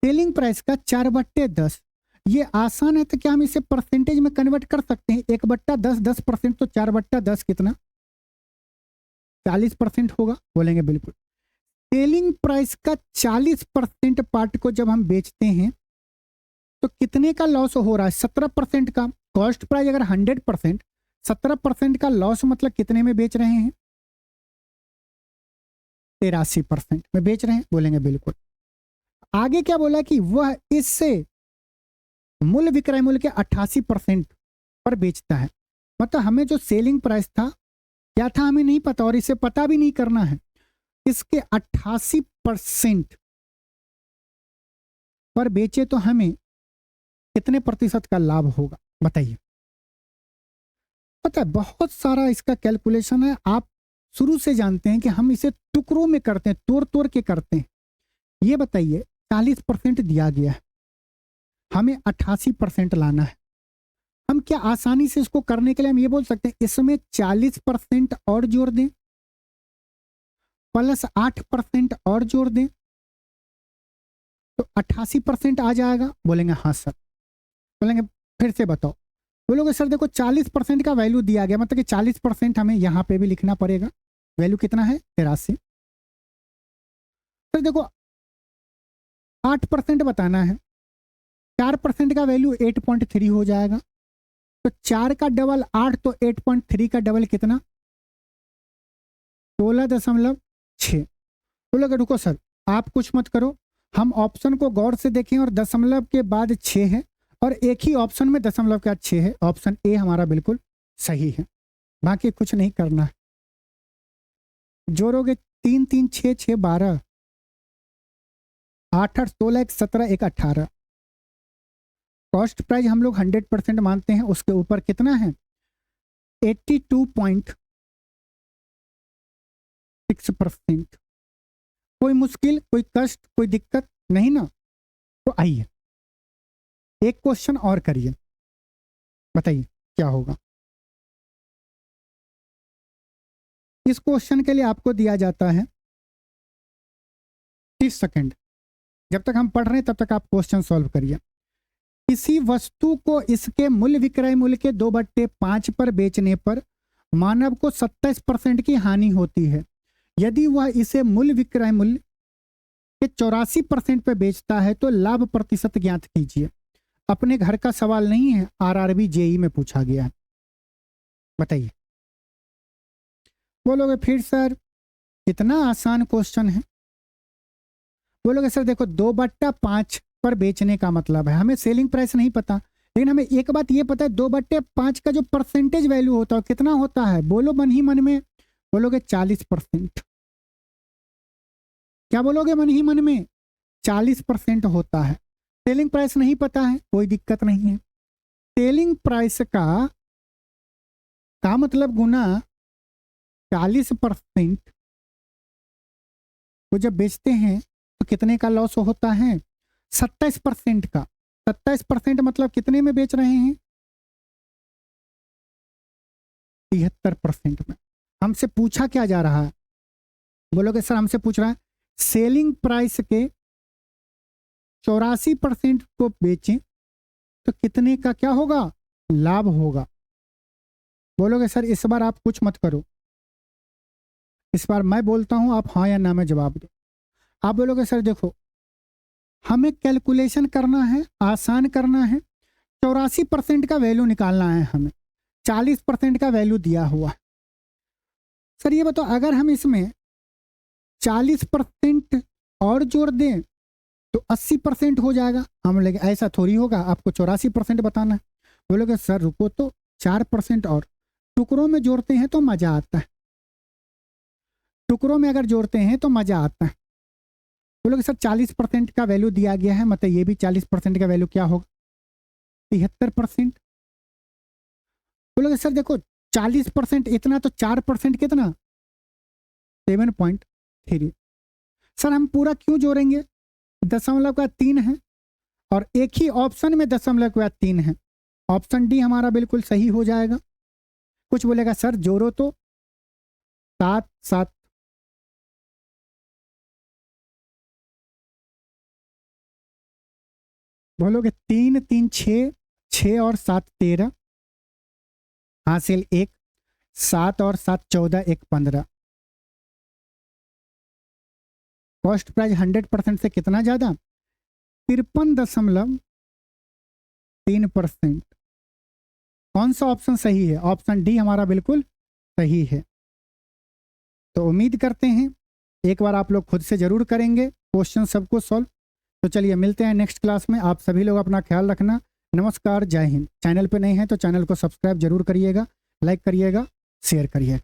सेलिंग प्राइस का 4/10 ये आसान है, तो क्या हम इसे परसेंटेज में कन्वर्ट कर सकते हैं? 1/10 10%, तो 4/10 कितना 40% होगा। बोलेंगे बिल्कुल। सेलिंग प्राइस का 40% पार्ट को जब हम बेचते हैं तो कितने का लॉस हो रहा है? 17% का। कॉस्ट प्राइस अगर 100%, 17% का लॉस मतलब कितने में बेच रहे हैं? 83% में बेच रहे हैं। बोलेंगे बिल्कुल। आगे क्या बोला कि वह इससे मूल विक्रय मूल्य के 88% पर बेचता है। मतलब हमें जो सेलिंग प्राइस था क्या था हमें नहीं पता, और इसे पता भी नहीं करना है। इसके 88% पर बेचे तो हमें कितने प्रतिशत का लाभ होगा बताइए। पता है बहुत सारा इसका कैलकुलेशन है, आप शुरू से जानते हैं कि हम इसे टुकड़ों में करते हैं, तोड़ तोड़ के करते हैं। ये बताइए 40% दिया गया है, हमें 88% लाना है। हम क्या आसानी से इसको करने के लिए हम ये बोल सकते हैं इसमें 40% और जोड़ दें प्लस 8% और जोड़ दें तो 88% आ जाएगा। बोलेंगे हाँ सर। बोलेंगे फिर से बताओ। बोलोगे सर देखो 40% का वैल्यू दिया गया, मतलब कि 40% हमें यहाँ पे भी लिखना पड़ेगा। वैल्यू कितना है? 83। फिर देखो 8% बताना है, 4% का वैल्यू 8.3 हो जाएगा। तो 4 का डबल 8, तो 8.3 का डबल कितना? 16.6। बोलोगे रुको सर आप कुछ मत करो, हम ऑप्शन को गौर से देखें और दशमलव के बाद 6 है और एक ही ऑप्शन में दशमलव के बाद 6 है। ऑप्शन ए हमारा बिल्कुल सही है, बाकी कुछ नहीं करना है। जोड़ोगे 3 3 6 6 12, 8 8 16 1 17 1 18। कॉस्ट प्राइस हम लोग 100% मानते हैं, उसके ऊपर कितना है? 82.6%। कोई मुश्किल, कोई कष्ट, कोई दिक्कत नहीं ना? तो आइए एक क्वेश्चन और करिए, बताइए क्या होगा। इस क्वेश्चन के लिए आपको दिया जाता है 30 सेकंड। जब तक हम पढ़ रहे हैं तब तक आप क्वेश्चन सॉल्व करिए। किसी वस्तु को इसके मूल्य विक्रय मूल्य के 2/5 पर बेचने पर मानव को 27% की हानि होती है। यदि वह इसे मूल्य विक्रय मूल्य के 84% पर बेचता है तो लाभ प्रतिशत ज्ञात कीजिए। अपने घर का सवाल नहीं है, आरआरबी जेई में पूछा गया है। बताइए। बोलोगे फिर सर इतना आसान क्वेश्चन है। बोलोगे सर देखो 2/5 पर बेचने का मतलब है, हमें सेलिंग प्राइस नहीं पता, लेकिन हमें एक बात ये पता है 2/5 का जो परसेंटेज वैल्यू होता है कितना होता है? बोलो मन ही मन में। बोलोगे 40%। क्या बोलोगे मन ही मन में? 40% होता है। सेलिंग प्राइस नहीं पता है, कोई दिक्कत नहीं है। सेलिंग प्राइस का मतलब गुना 40% वो जब बेचते हैं तो कितने का लॉस होता है? 27% का। 27% मतलब कितने में बेच रहे हैं? 73% में। हमसे पूछा क्या जा रहा है? बोलोगे सर हमसे पूछ रहा है सेलिंग प्राइस के 84% को बेचें तो कितने का क्या होगा? लाभ होगा। बोलोगे सर इस बार आप कुछ मत करो, इस बार मैं बोलता हूं आप हाँ या ना में जवाब दो। आप बोलोगे सर देखो हमें कैलकुलेशन करना है, आसान करना है, 84% का वैल्यू निकालना है हमें। 40% का वैल्यू दिया हुआ है। सर ये बताओ, अगर हम इसमें 40% और जोड़ दें तो 80% हो जाएगा। हम बोले ऐसा थोड़ी होगा, आपको 84% बताना है। बोलोगे सर रुको तो 4% और टुकड़ों में जोड़ते हैं तो मजा आता है, टुकड़ों में अगर जोड़ते हैं तो मजा आता है। बोलोगे सर 40% का वैल्यू दिया गया है, मतलब ये भी 40% का वैल्यू क्या होगा, 73%। बोलोगे सर देखो 40% इतना तो 4% कितना, 7.3। सर हम पूरा क्यों जोड़ेंगे, दशमलव का 3 है और एक ही ऑप्शन में दशमलव का 3 है। ऑप्शन डी हमारा बिल्कुल सही हो जाएगा। कुछ बोलेगा सर जोड़ो तो 7 7, बोलोगे 3 3 6, 6 और 7 13, हासिल 1, 7 और 7 14, 1 15। कॉस्ट प्राइस 100% से कितना ज़्यादा, 53.3%। कौन सा ऑप्शन सही है, ऑप्शन डी हमारा बिल्कुल सही है। तो उम्मीद करते हैं एक बार आप लोग खुद से ज़रूर करेंगे क्वेश्चन सबको सॉल्व। तो चलिए मिलते हैं नेक्स्ट क्लास में। आप सभी लोग अपना ख्याल रखना। नमस्कार, जय हिंद। चैनल पे नए हैं तो चैनल को सब्सक्राइब जरूर करिएगा, लाइक करिएगा, शेयर करिएगा।